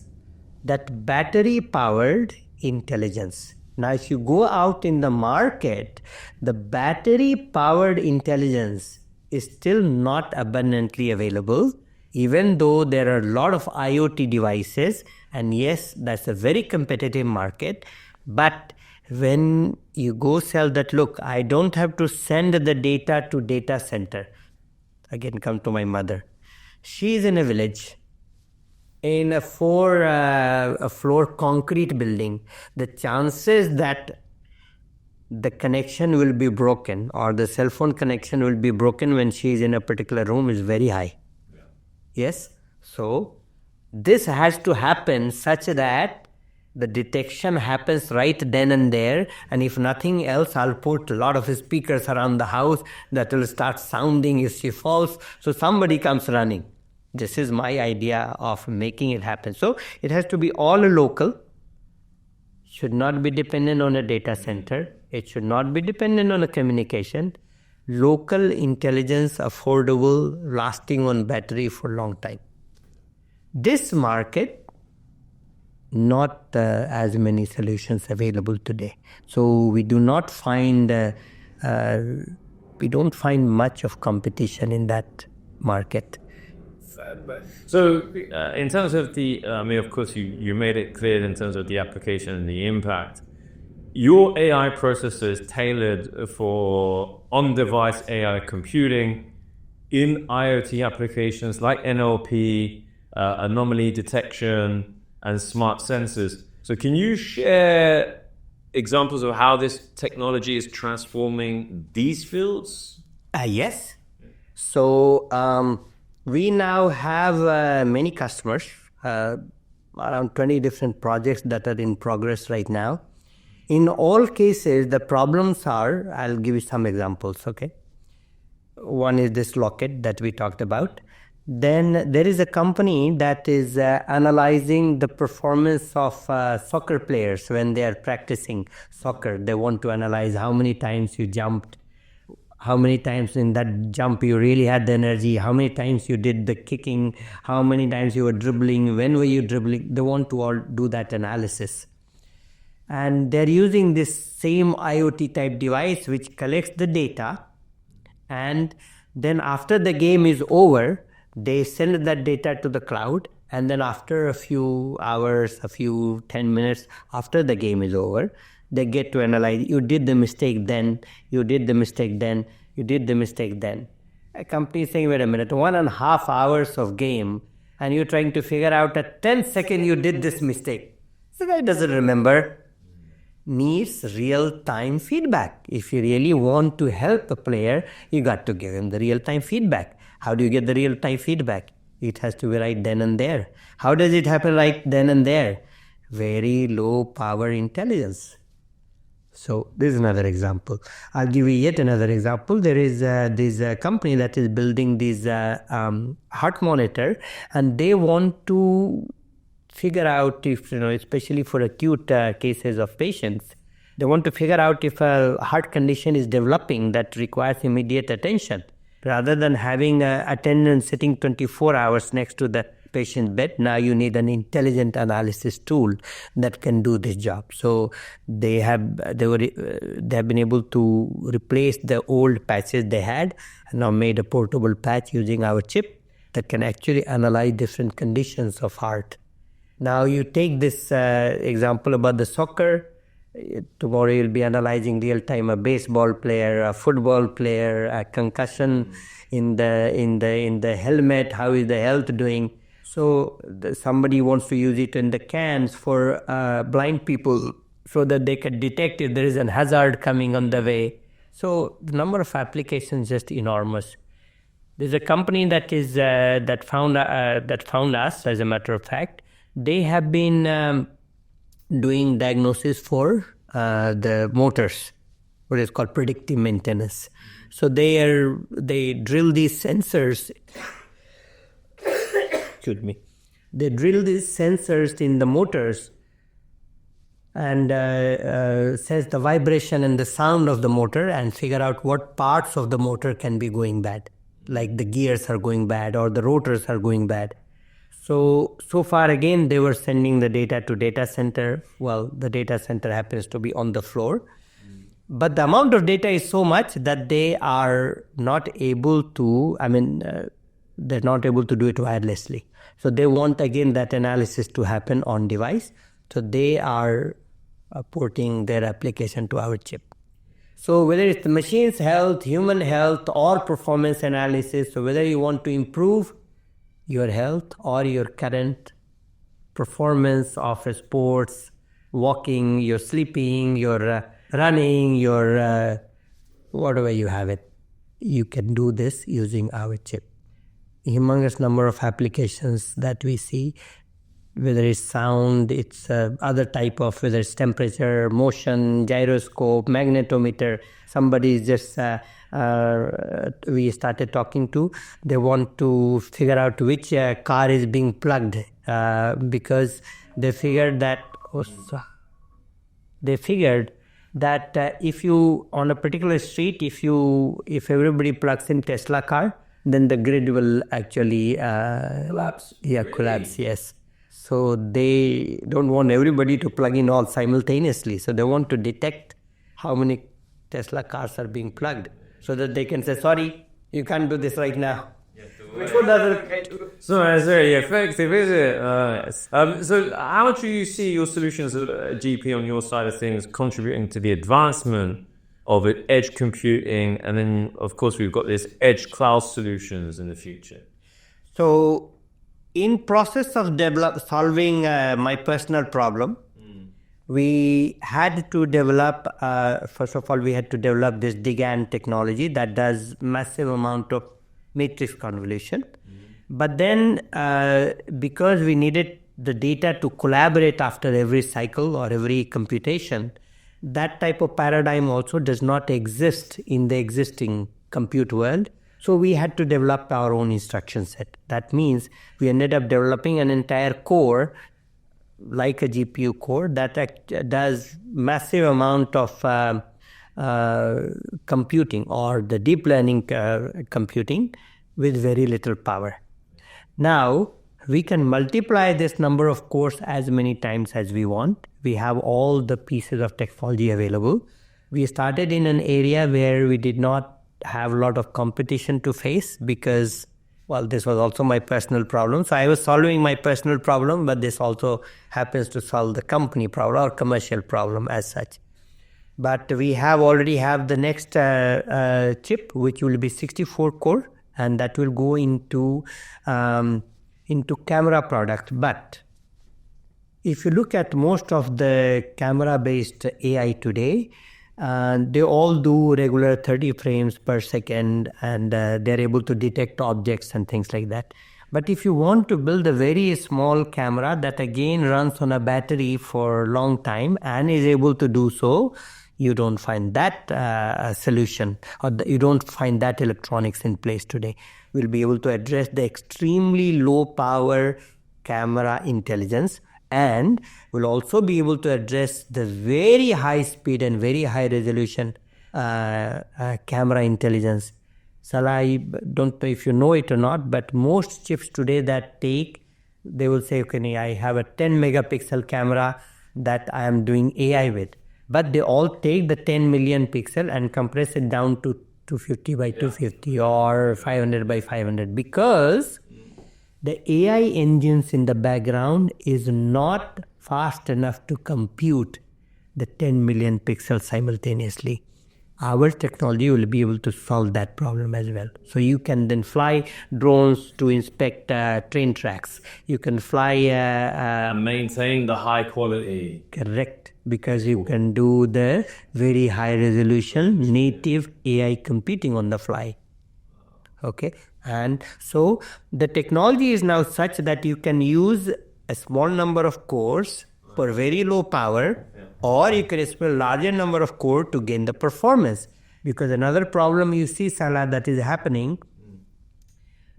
that battery powered intelligence. Now, if you go out in the market, the battery powered intelligence is still not abundantly available, even though there are a lot of IoT devices. And yes, that's a very competitive market. But when you go sell that, look, I don't have to send the data to data center. Again, come to my mother. She's in a village, in a floor concrete building. The chances that the connection will be broken or the cell phone connection will be broken when she is in a particular room is very high. Yeah. Yes? So this has to happen such that the detection happens right then and there, and if nothing else, I'll put a lot of speakers around the house that will start sounding if she falls, so somebody comes running. This is my idea of making it happen. So it has to be all local, should not be dependent on a data center, it should not be dependent on a communication, local intelligence, affordable, lasting on battery for a long time. This market, not as many solutions available today. So we do not find, we don't find much of competition in that market. So in terms of the, of course, you made it clear in terms of the application and the impact. Your AI processor is tailored for on-device AI computing in IoT applications like NLP, anomaly detection, and smart sensors. So can you share examples of how this technology is transforming these fields? Yes. So we now have many customers, around 20 different projects that are in progress right now. In all cases, the problems are, I'll give you some examples, okay? One is this locket that we talked about. Then there is a company that is analyzing the performance of soccer players when they are practicing soccer. They want to analyze how many times you jumped, how many times in that jump you really had the energy, how many times you did the kicking, how many times you were dribbling, when were you dribbling. They want to all do that analysis. And they're using this same IoT type device which collects the data, and then after the game is over, they send that data to the cloud, and then after a few hours, 10 minutes after the game is over, they get to analyze, you did the mistake then, you did the mistake then, you did the mistake then. A company is saying, wait a minute, 1.5 hours of game, and you're trying to figure out at 10 seconds you did this mistake. The guy doesn't remember. Needs real-time feedback. If you really want to help a player, you got to give him the real-time feedback. How do you get the real-time feedback? It has to be right then and there. How does it happen right then and there? Very low power intelligence. So this is another example. I'll give you yet another example. There is this company that is building this heart monitor, and they want to figure out if, especially for acute cases of patients, they want to figure out if a heart condition is developing that requires immediate attention. Rather than having an attendant sitting 24 hours next to the patient bed. Now you need an intelligent analysis tool that can do this job. So they have been able to replace the old patches they had and now made a portable patch using our chip that can actually analyze different conditions of heart. Now you take this example about the soccer. Tomorrow you'll be analyzing real time a baseball player, a football player, a concussion in the helmet. How is the health doing? So somebody wants to use it in the cans for blind people so that they can detect if there is a hazard coming on the way. So the number of applications is just enormous. There's a company that found us, as a matter of fact. They have been doing diagnosis for the motors, what is called predictive maintenance. So they drill these sensors. Excuse me. They drill these sensors in the motors and sense the vibration and the sound of the motor and figure out what parts of the motor can be going bad, like the gears are going bad or the rotors are going bad. So far, again, they were sending the data to data center. Well, the data center happens to be on the floor. But the amount of data is so much that they are not able to, they're not able to do it wirelessly. So they want, again, that analysis to happen on device. So they are porting their application to our chip. So whether it's the machine's health, human health, or performance analysis, so whether you want to improve your health or your current performance of sports, walking, your sleeping, your running, your whatever you have it, you can do this using our chip. Humongous number of applications that we see, whether it's sound, it's other type of, whether it's temperature, motion, gyroscope, magnetometer. Somebody just we started talking to, they want to figure out which car is being plugged because they figured that if you on a particular street, if everybody plugs in Tesla car, then the grid will actually collapse. Yeah, really? Collapse. Yes. So they don't want everybody to plug in all simultaneously. So they want to detect how many Tesla cars are being plugged, so that they can say, sorry, you can't do this right now. Which one doesn't? So it's very effective, is it? So how much do you see your solutions at GP on your side of things contributing to the advancement of edge computing? And then, of course, we've got this edge cloud solutions in the future. So in process of solving my personal problem, we had to develop, first of all, we had to develop this DGAN technology that does massive amount of matrix convolution. But then because we needed the data to collaborate after every cycle or every computation, that type of paradigm also does not exist in the existing compute world. So we had to develop our own instruction set. That means we ended up developing an entire core like a GPU core that does massive amount of computing or the deep learning computing with very little power. Now, we can multiply this number of cores as many times as we want. We have all the pieces of technology available. We started in an area where we did not have a lot of competition to face because, well, this was also my personal problem. So I was solving my personal problem, but this also happens to solve the company problem or commercial problem as such. But we already have the next chip, which will be 64 core, and that will go into camera product. But if you look at most of the camera-based AI today, they all do regular 30 frames per second, and they're able to detect objects and things like that. But if you want to build a very small camera that again runs on a battery for a long time and is able to do so, you don't find that solution, or you don't find that electronics in place today. We'll be able to address the extremely low power camera intelligence, and we'll also be able to address the very high speed and very high resolution camera intelligence. Salah, I don't know if you know it or not, but most chips today that take They will say, okay, I have a 10 megapixel camera that I am doing AI with. But they all take the 10 million pixel and compress it down to 250 by 250 or 500 by 500 because the AI engines in the background is not fast enough to compute the 10 million pixels simultaneously. Our technology will be able to solve that problem as well. So you can then fly drones to inspect train tracks. You can fly... and maintain the high quality. Correct. Because you can do the very high resolution native AI computing on the fly. Okay. And so the technology is now such that you can use a small number of cores for very low power, or you can use a larger number of core to gain the performance. Because another problem you see, Salah, that is happening,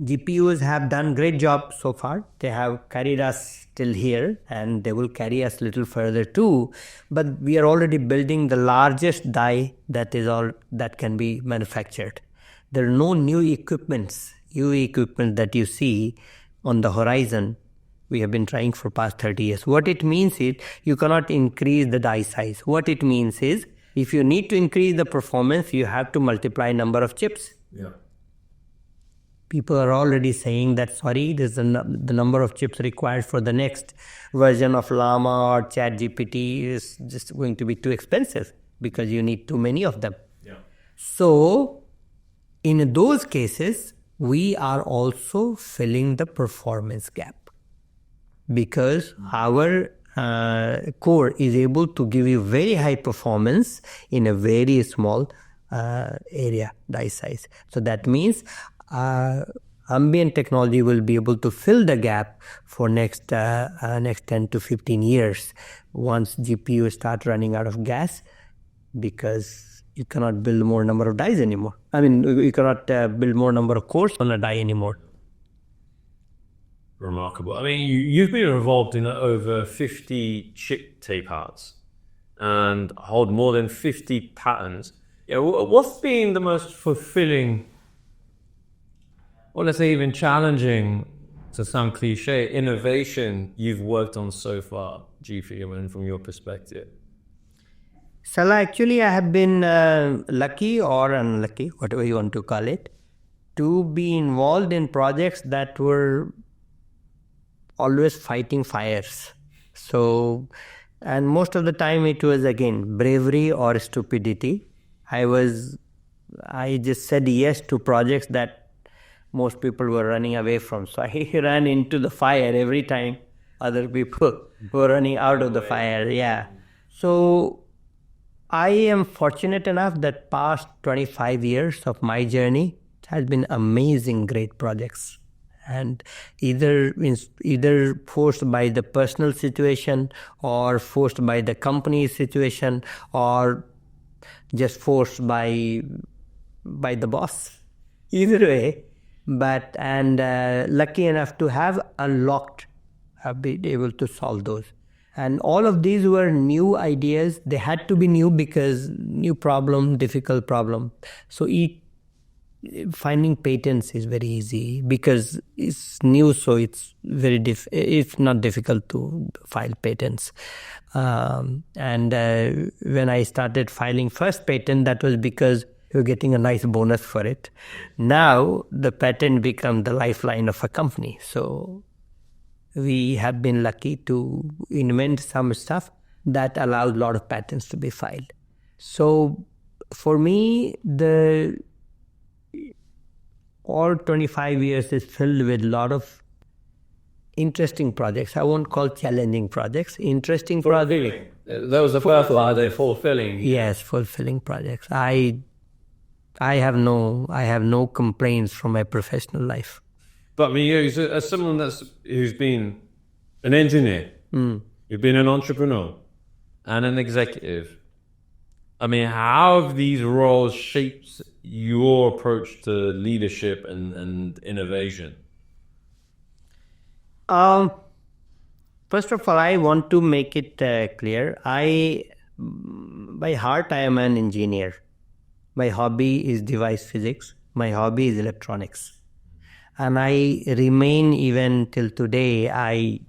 GPUs have done great job so far. They have carried us till here and they will carry us a little further too. But we are already building the largest die that can be manufactured. There are no new equipments, UV equipment that you see on the horizon. We have been trying for past 30 years. What it means is you cannot increase the die size. What it means is if you need to increase the performance, you have to multiply number of chips. Yeah. People are already saying that, sorry, the number of chips required for the next version of Llama or ChatGPT is just going to be too expensive because you need too many of them. Yeah. So in those cases, we are also filling the performance gap. Because our core is able to give you very high performance in a very small area, die size. So that means ambient technology will be able to fill the gap for next 10 to 15 years once GPU start running out of gas, because you cannot build more number of dies anymore. I mean, you cannot build more number of cores on a die anymore. Remarkable. I mean, you've been involved in over 50 chip tape outs and hold more than 50 patents. Yeah, what's been the most fulfilling, or let's say even challenging, to sound cliche, innovation you've worked on so far, G-Fi, from your perspective? Salah, actually, I have been lucky or unlucky, whatever you want to call it, to be involved in projects that were always fighting fires. So, and most of the time it was again bravery or stupidity. I just said yes to projects that most people were running away from. So I ran into the fire every time other people were running out of the fire. Yeah. So I am fortunate enough that past 25 years of my journey has been amazing, great projects. And either forced by the personal situation or forced by the company situation or just forced by the boss. Either way, lucky enough to have been able to solve those. And all of these were new ideas. They had to be new because new problem, difficult problem. So finding patents is very easy because it's new, so it's it's not difficult to file patents. And when I started filing first patent, that was because you're getting a nice bonus for it. Now the patent becomes the lifeline of a company. So we have been lucky to invent some stuff that allows a lot of patents to be filed. So for me, all 25 years is filled with a lot of interesting projects. I won't call challenging projects, interesting projects. That was the first one, they're fulfilling. Yes, fulfilling projects. I have no complaints from my professional life. But I mean, as someone who's been an engineer, you've been an entrepreneur and an executive, I mean, how have these roles shaped your approach to leadership and innovation? First of all, I want to make it clear. By heart, I am an engineer. My hobby is device physics. My hobby is electronics. And I remain even till today, I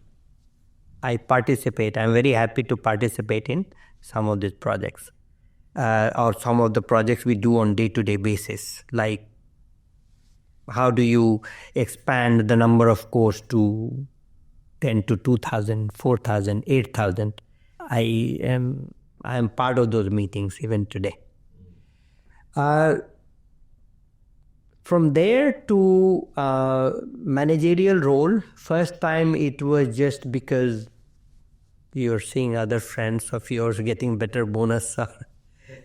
participate. I'm very happy to participate in some of these projects or some of the projects we do on day-to-day basis. Like, how do you expand the number of cores to 10 to 2,000, 4,000, 8,000? I am part of those meetings even today. From there to managerial role, first time it was just because you're seeing other friends of yours getting better bonus or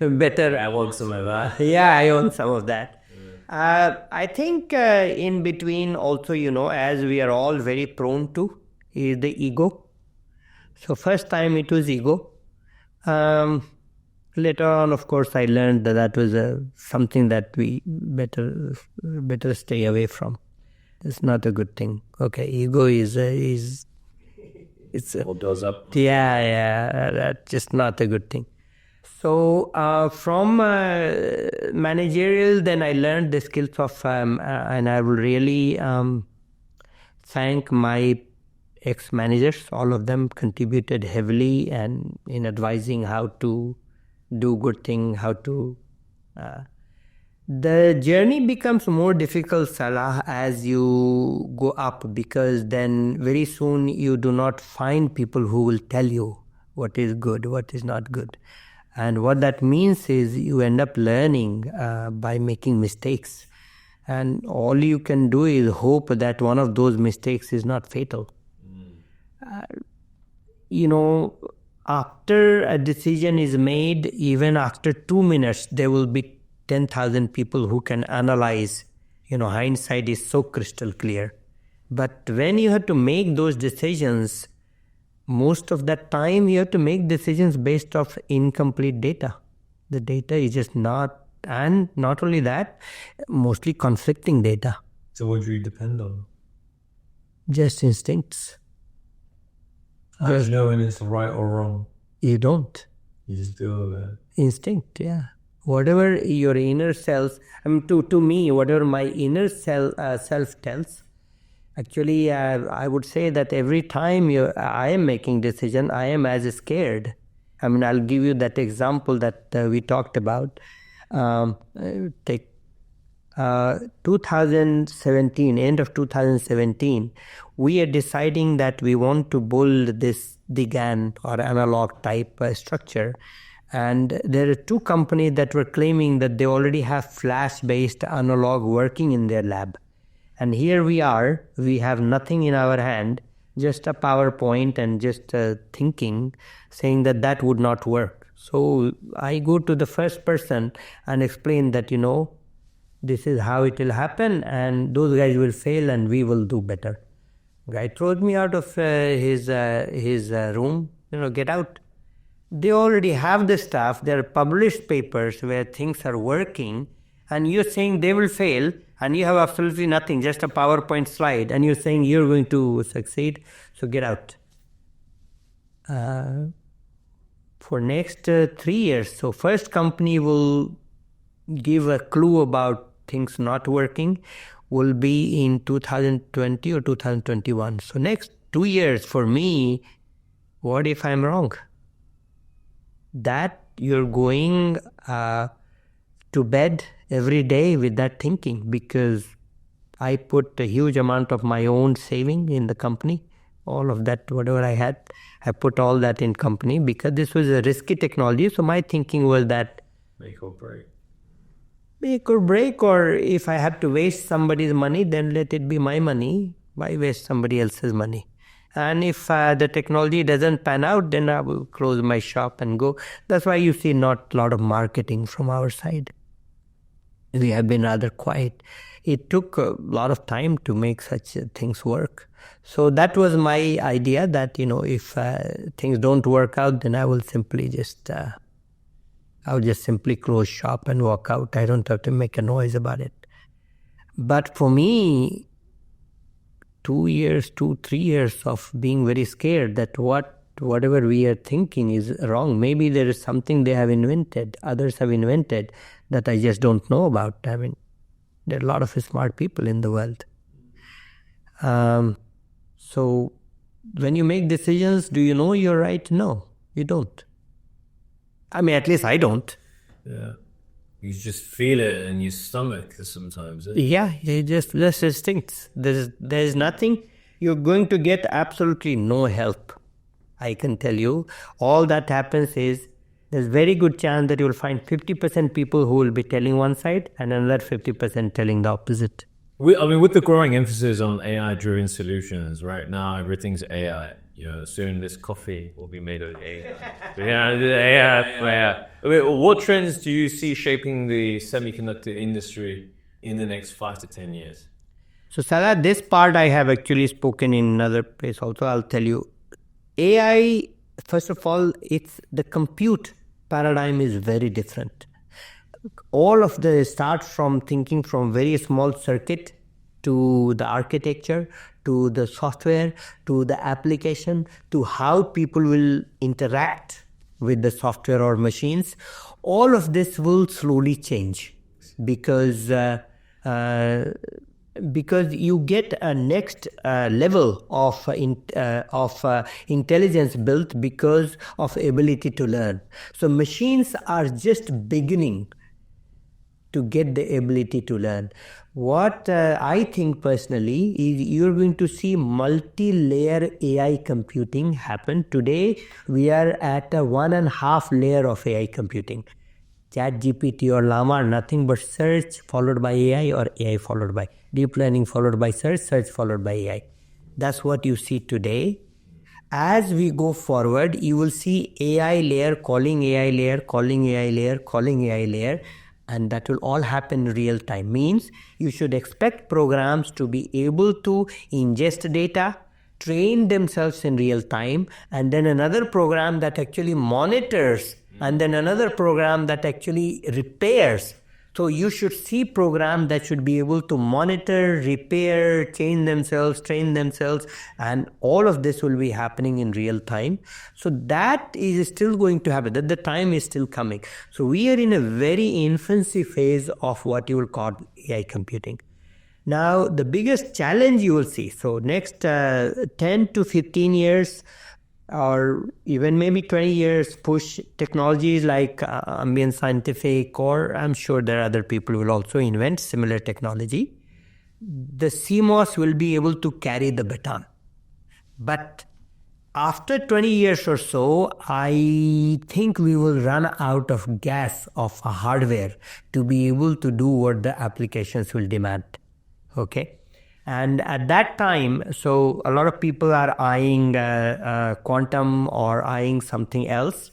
better. I want some of that. Yeah, I own some of that. I think in between also, as we are all very prone to, is the ego. So first time it was ego. Later on, of course, I learned that was something that we better stay away from. It's not a good thing. Okay, ego is What does up? Yeah, that's just not a good thing. So from managerial, then I learned the skills of, and I will really thank my ex-managers. All of them contributed heavily and in advising how to do good thing, how to... The journey becomes more difficult, Salah, as you go up, because then very soon you do not find people who will tell you what is good, what is not good. And what that means is you end up learning by making mistakes. And all you can do is hope that one of those mistakes is not fatal. After a decision is made, even after 2 minutes, there will be 10,000 people who can analyze. Hindsight is so crystal clear. But when you have to make those decisions, most of that time you have to make decisions based off incomplete data. The data is just not, and not only that, mostly conflicting data. So what do you depend on? Just instincts. There's no when it's right or wrong. You don't. You just do it. Instinct, yeah. Whatever your inner self, to me, whatever my inner self tells, actually, I would say that every time I am making decision, I am as scared. I'll give you that example that we talked about. Take 2017, end of 2017, we are deciding that we want to build this DGAN or analog type structure. And there are two companies that were claiming that they already have flash-based analog working in their lab. And here we are, we have nothing in our hand, just a PowerPoint and just thinking, saying that would not work. So I go to the first person and explain that, this is how it will happen, and those guys will fail and we will do better. Guy throws me out of his room, get out. They already have the stuff, there are published papers where things are working, and you're saying they will fail, and you have absolutely nothing, just a PowerPoint slide, and you're saying you're going to succeed, so get out. For next 3 years, so first company will give a clue about things not working, will be in 2020 or 2021. So next 2 years for me, what if I'm wrong? That you're going to bed every day with that thinking, because I put a huge amount of my own saving in the company. All of that, whatever I had, I put all that in company because this was a risky technology. So my thinking was that make or break. Make or break, or if I have to waste somebody's money, then let it be my money. Why waste somebody else's money? And if the technology doesn't pan out, then I will close my shop and go. That's why you see not a lot of marketing from our side. We have been rather quiet. It took a lot of time to make such things work. So that was my idea that, if things don't work out, then I will simply just simply close shop and walk out. I don't have to make a noise about it. But for me, 3 years of being very scared that whatever we are thinking is wrong. Maybe there is something they have invented, others have invented that I just don't know about. There are a lot of smart people in the world. So when you make decisions, do you know you're right? No, you don't. I mean, at least I don't. Yeah. You just feel it in your stomach sometimes. Yeah, you just instincts. There's nothing. You're going to get absolutely no help. I can tell you. All that happens is there's very good chance that you'll find 50% people who will be telling one side and another 50% telling the opposite. With the growing emphasis on AI-driven solutions, right now everything's AI. Soon this coffee will be made of AI. AI. What trends do you see shaping the semiconductor industry in the next 5 to 10 years? So Salah, this part I have actually spoken in another place also. I'll tell you. AI, first of all, it's the compute paradigm is very different. All of the start from thinking from very small circuit to the architecture, to the software, to the application, to how people will interact with the software or machines. All of this will slowly change because you get a next level of intelligence built because of ability to learn. So machines are just beginning to get the ability to learn. What I think personally is you're going to see multi-layer AI computing happen. Today, we are at a 1.5 layer of AI computing. ChatGPT or Llama are nothing but search followed by AI or AI followed by deep learning followed by search followed by AI. That's what you see today. As we go forward, you will see AI layer calling AI layer, calling AI layer, calling AI layer. And that will all happen in real time. Means you should expect programs to be able to ingest data, train themselves in real time, and then another program that actually monitors, and then another program that actually repairs. So you should see programs that should be able to monitor, repair, change themselves, train themselves, and all of this will be happening in real time. So that is still going to happen. That the time is still coming. So we are in a very infancy phase of what you will call AI computing. Now, the biggest challenge you will see, so next 10 to 15 years, or even maybe 20 years, push technologies like Ambient Scientific, or I'm sure there are other people who will also invent similar technology. The CMOS will be able to carry the baton. But after 20 years or so, I think we will run out of gas of hardware to be able to do what the applications will demand. Okay? And at that time, so a lot of people are eyeing quantum or eyeing something else.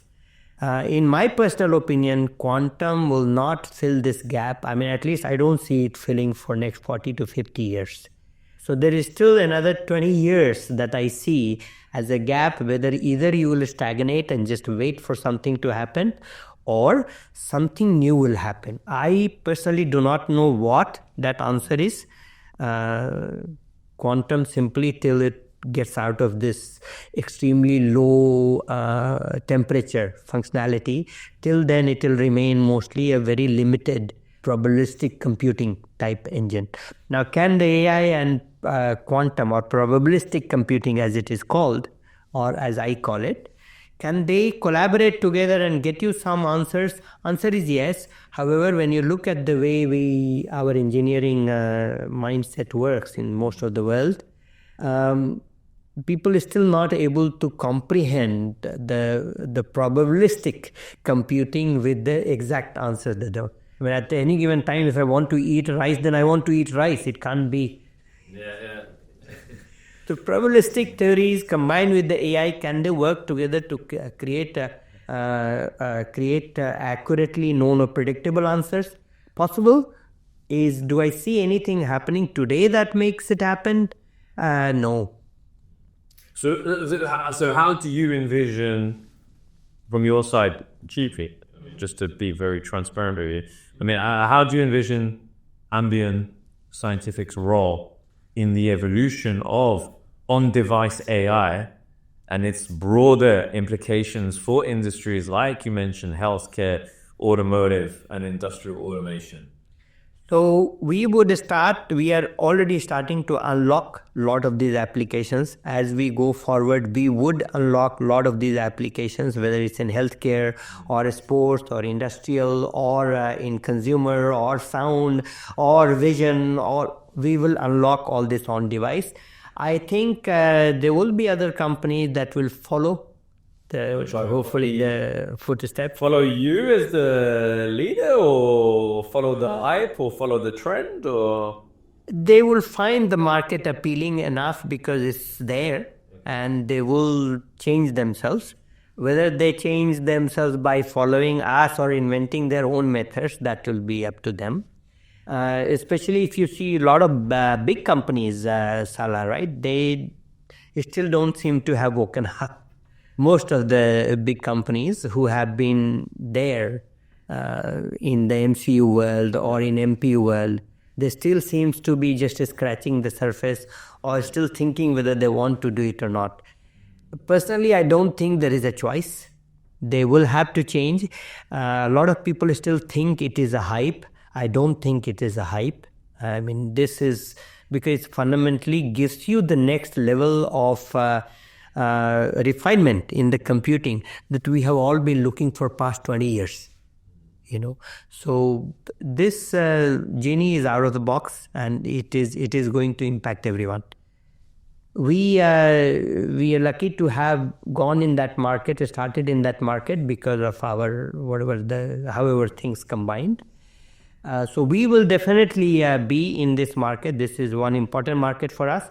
In my personal opinion, quantum will not fill this gap. I mean, at least I don't see it filling for next 40 to 50 years. So there is still another 20 years that I see as a gap, whether either you will stagnate and just wait for something to happen, or something new will happen. I personally do not know what that answer is. Quantum simply till it gets out of this extremely low temperature functionality, till then it will remain mostly a very limited probabilistic computing type engine. Now, can the AI and quantum or probabilistic computing as it is called, or as I call it, can they collaborate together and get you some answers? Answer is yes. However, when you look at the way our engineering mindset works in most of the world, people are still not able to comprehend the probabilistic computing with the exact answer. I mean, at any given time, if I want to eat rice, then I want to eat rice. It can't be. Yeah. So probabilistic theories combined with the AI, can they work together to create accurately known or predictable answers? Possible. Do I see anything happening today that makes it happen? No. So how do you envision, from your side, chiefly, just to be very transparent with you, I mean, how do you envision Ambient Scientific's role in the evolution of on-device AI and its broader implications for industries like you mentioned, healthcare, automotive, and industrial automation? So we are already starting to unlock a lot of these applications. As we go forward, we would unlock a lot of these applications, whether it's in healthcare or sports or industrial or in consumer or sound or vision, or we will unlock all this on device. I think there will be other companies that will follow hopefully the footsteps. Follow you as the leader, or follow the hype, or follow the trend, or? They will find the market appealing enough because it's there, and they will change themselves. Whether they change themselves by following us or inventing their own methods, that will be up to them. Especially if you see a lot of big companies, Salah, right? They still don't seem to have woken up. Most of the big companies who have been there in the MCU world or in MPU world, they still seems to be just scratching the surface or still thinking whether they want to do it or not. Personally, I don't think there is a choice. They will have to change. A lot of people still think it is a hype. I don't think it is a hype. I mean, this is because it fundamentally gives you the next level of refinement in the computing that we have all been looking for past 20 years. So this genie is out of the box, and it is going to impact everyone. We are lucky to have gone in that market, started in that market because of our however things combined. So we will definitely be in this market. This is one important market for us.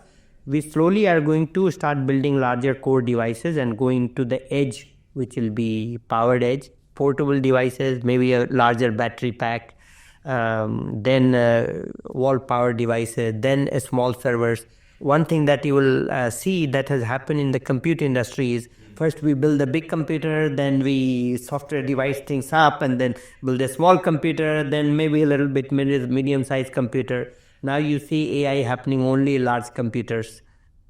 We slowly are going to start building larger core devices and going to the edge, which will be powered edge, portable devices, maybe a larger battery pack, then wall power devices, then small servers. One thing that you will see that has happened in the compute industry is first we build a big computer, then we software device things up, and then build a small computer, then maybe a little bit medium-sized computer. Now you see AI happening only in large computers.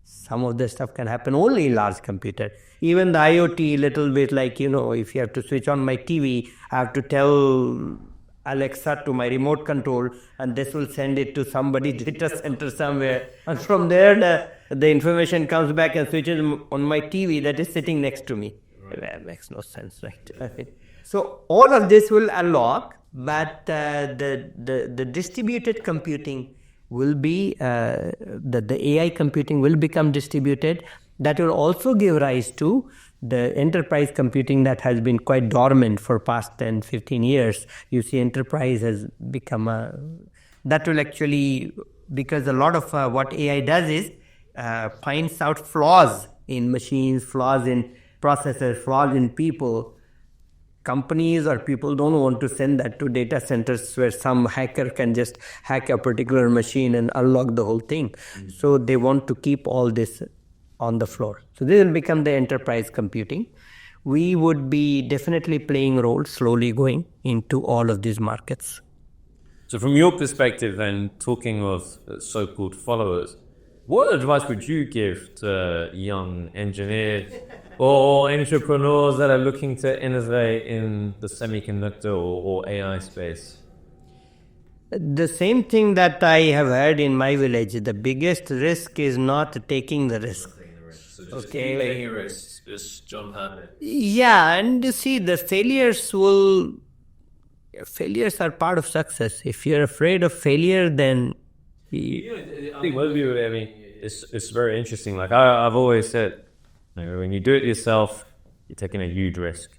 Some of the stuff can happen only in large computer. Even the IoT, little bit like, if you have to switch on my TV, I have to tell Alexa to my remote control, and this will send it to somebody's data center somewhere. And from there, the information comes back and switches on my TV that is sitting next to me. Right. That makes no sense, right? So all of this will unlock, but the distributed computing will be, the AI computing will become distributed. That will also give rise to the enterprise computing that has been quite dormant for past 10, 15 years. You see enterprise has become that will actually, because a lot of what AI does is finds out flaws in machines, flaws in processors, flaws in people. Companies or people don't want to send that to data centers where some hacker can just hack a particular machine and unlock the whole thing. So they want to keep all this on the floor. So this will become the enterprise computing. We would be definitely playing a role, slowly going into all of these markets. So from your perspective then, talking of so-called followers, what advice would you give to young engineers or entrepreneurs that are looking to innovate in the semiconductor or AI space? The same thing that I have heard in my village, the biggest risk is not taking the risk. So just taking a risk, just jump at it. Yeah, and you see, the failures are part of success. If you're afraid of failure, then... I think most people, it's very interesting. Like I've always said, when you do it yourself, you're taking a huge risk.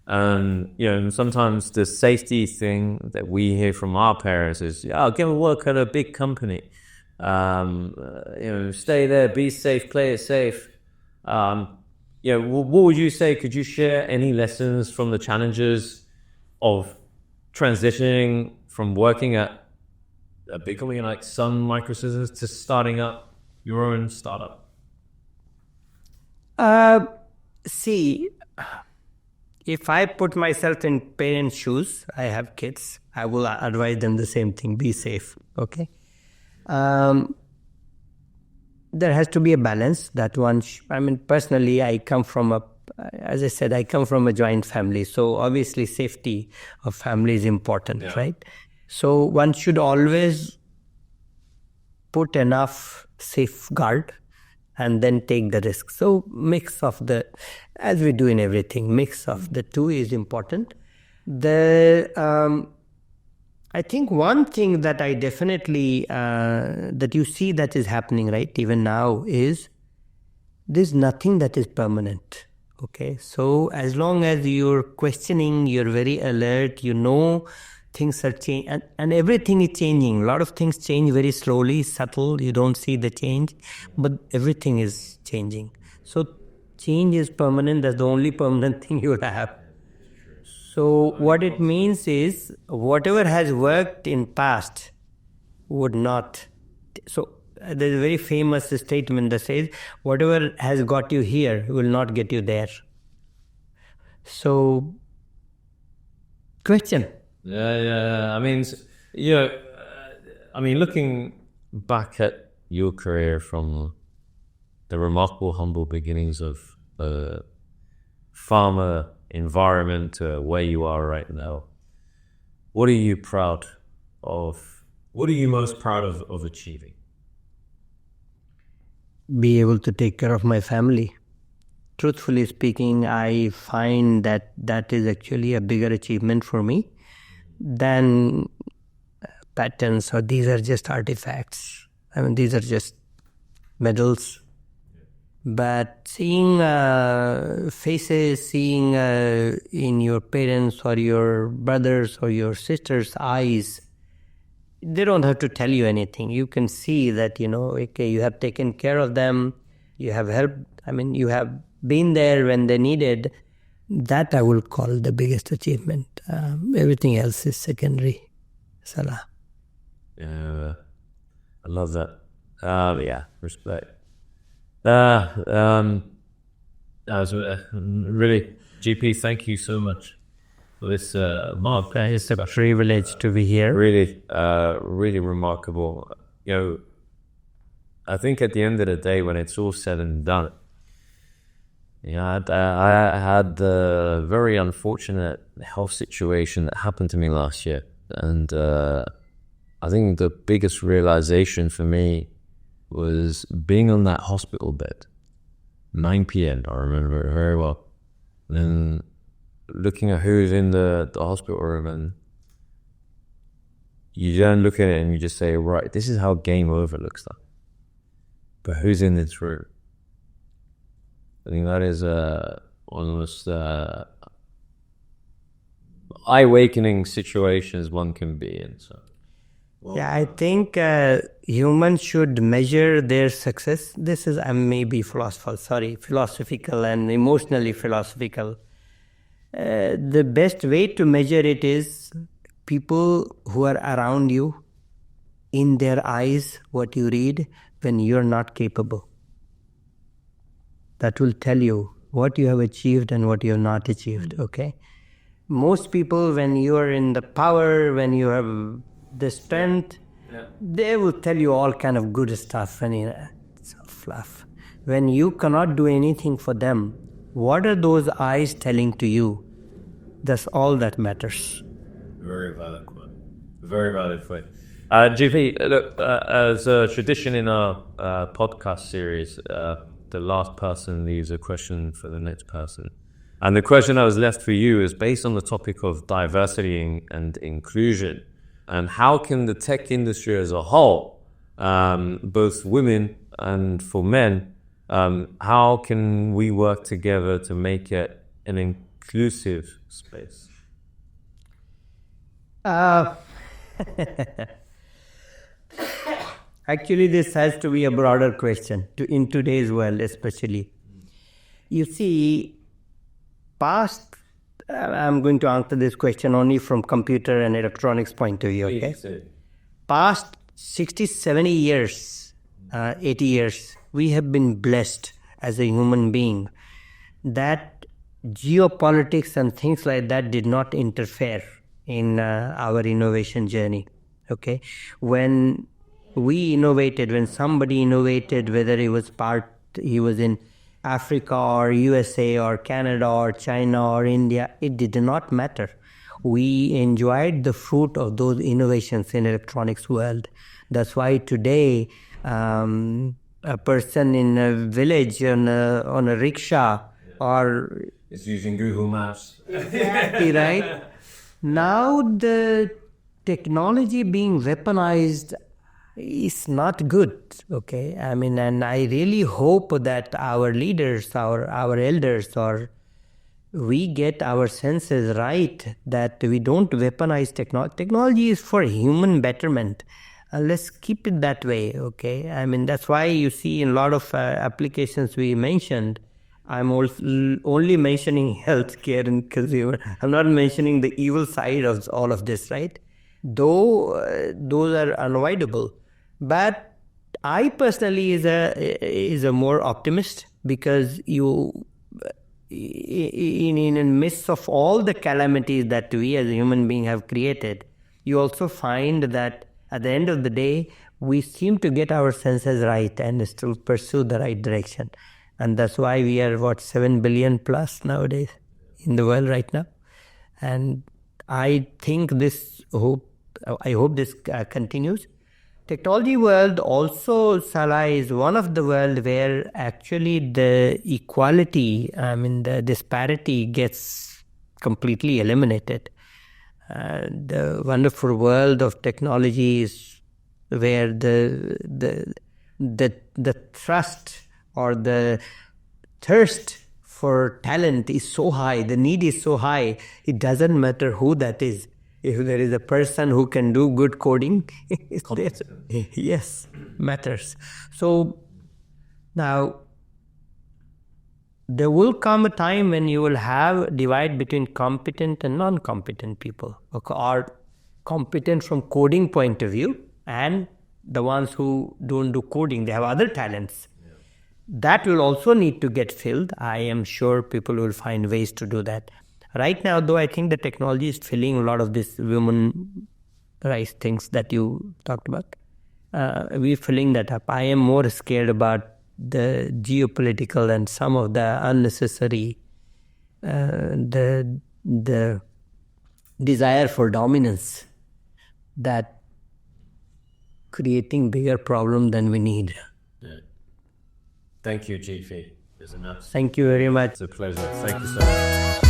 And, sometimes the safety thing that we hear from our parents is, I'll go and work at a big company. Stay there, be safe, play it safe. What would you say? Could you share any lessons from the challenges of transitioning from working at a big company like Sun Microsystems to starting up your own startup? See, if I put myself in parents' shoes, I have kids, I will advise them the same thing, be safe, okay? There has to be a balance. That one, personally, I come from a joint family. So obviously safety of family is important, right? So one should always put enough safeguard and then take the risk. So mix of the, as we do in everything, mix of the two is important. I think one thing that I definitely, that you see that is happening right even now is there's nothing that is permanent. Okay, so as long as you're questioning, you're very alert, things are changing, and everything is changing. A lot of things change very slowly, subtle, you don't see the change, but everything is changing. So change is permanent, that's the only permanent thing you have. So what it means is whatever has worked in past would not. So there's a very famous statement that says whatever has got you here will not get you there. So question. Yeah. I mean, looking back at your career from the remarkable, humble beginnings of farmer environment to where you are right now, what are you proud of? What are you most proud of achieving? Be able to take care of my family. Truthfully speaking, I find that is actually a bigger achievement for me than patents, or these are just artifacts. I mean, these are just medals. But seeing faces, seeing in your parents or your brothers or your sisters' eyes, they don't have to tell you anything. You can see that, okay, you have taken care of them, you have helped, you have been there when they needed. That I will call the biggest achievement. Everything else is secondary. Salah. Yeah, I love that. Respect. Really, GP, thank you so much for this, Mark. It's a privilege to be here. Really, really remarkable. I think at the end of the day, when it's all said and done, I had a very unfortunate health situation that happened to me last year. And I think the biggest realization for me was being on that hospital bed, 9 p.m., I remember it very well. And then looking at who's in the hospital room, and you then look at it and you just say, right, this is how game over looks like. But who's in this room? I think that is almost eye-awakening situations one can be in. So. I think humans should measure their success. This is, I may be philosophical and emotionally philosophical. The best way to measure it is people who are around you, in their eyes, what you read when you're not capable. That will tell you what you have achieved and what you have not achieved, okay? Most people, when you are in the power, when you have the strength, they will tell you all kind of good stuff, and it's fluff. When you cannot do anything for them, what are those eyes telling to you? That's all that matters. Very valid point. Very valid point. GP, look, as a tradition in our podcast series, the last person leaves a question for the next person. And the question I was left for you is based on the topic of diversity and inclusion. And how can the tech industry as a whole, both women and for men, how can we work together to make it an inclusive space? Actually, this has to be a broader question in today's world, especially. You see, I'm going to answer this question only from computer and electronics point of view, okay? Past 60, 70 years, 80 years, we have been blessed as a human being that geopolitics and things like that did not interfere in our innovation journey, okay? When we innovated, when somebody innovated, whether he was in Africa or USA or Canada or China or India, it did not matter. we enjoyed the fruit of those innovations in electronics world. That's why today a person in a village on a rickshaw or It's using Google Maps. exactly right. Now the technology being weaponized is not good. Okay, I mean, and I really hope that our leaders, our elders, or we get our senses right, that we don't weaponize technology. Technology is for human betterment. Let's keep it that way, okay? I mean, that's why you see in a lot of applications we mentioned, I'm only mentioning healthcare and consumer. I'm not mentioning the evil side of all of this, right? Though those are unavoidable. But I personally is a more optimist, because you, in the midst of all the calamities that we as a human being have created, you also find that at the end of the day, we seem to get our senses right and still pursue the right direction. And that's why we are, 7 billion plus nowadays in the world right now. And I think I hope this continues. Technology world also, Salah, is one of the world where actually the equality, the disparity gets completely eliminated. The wonderful world of technology is where the trust or the thirst for talent is so high, the need is so high, it doesn't matter who that is. If there is a person who can do good coding, yes, matters. So now, there will come a time when you will have divide between competent and non-competent people, or competent from coding point of view, and the ones who don't do coding, they have other talents. That will also need to get filled. I am sure people will find ways to do that. Right now, though, I think the technology is filling a lot of these women rights things that you talked about. We're filling that up. I am more scared about the geopolitical and some of the unnecessary, the desire for dominance, that creating bigger problem than we need. Yeah. Thank you, GP. Thank you very much. It's a pleasure. Thank you so much.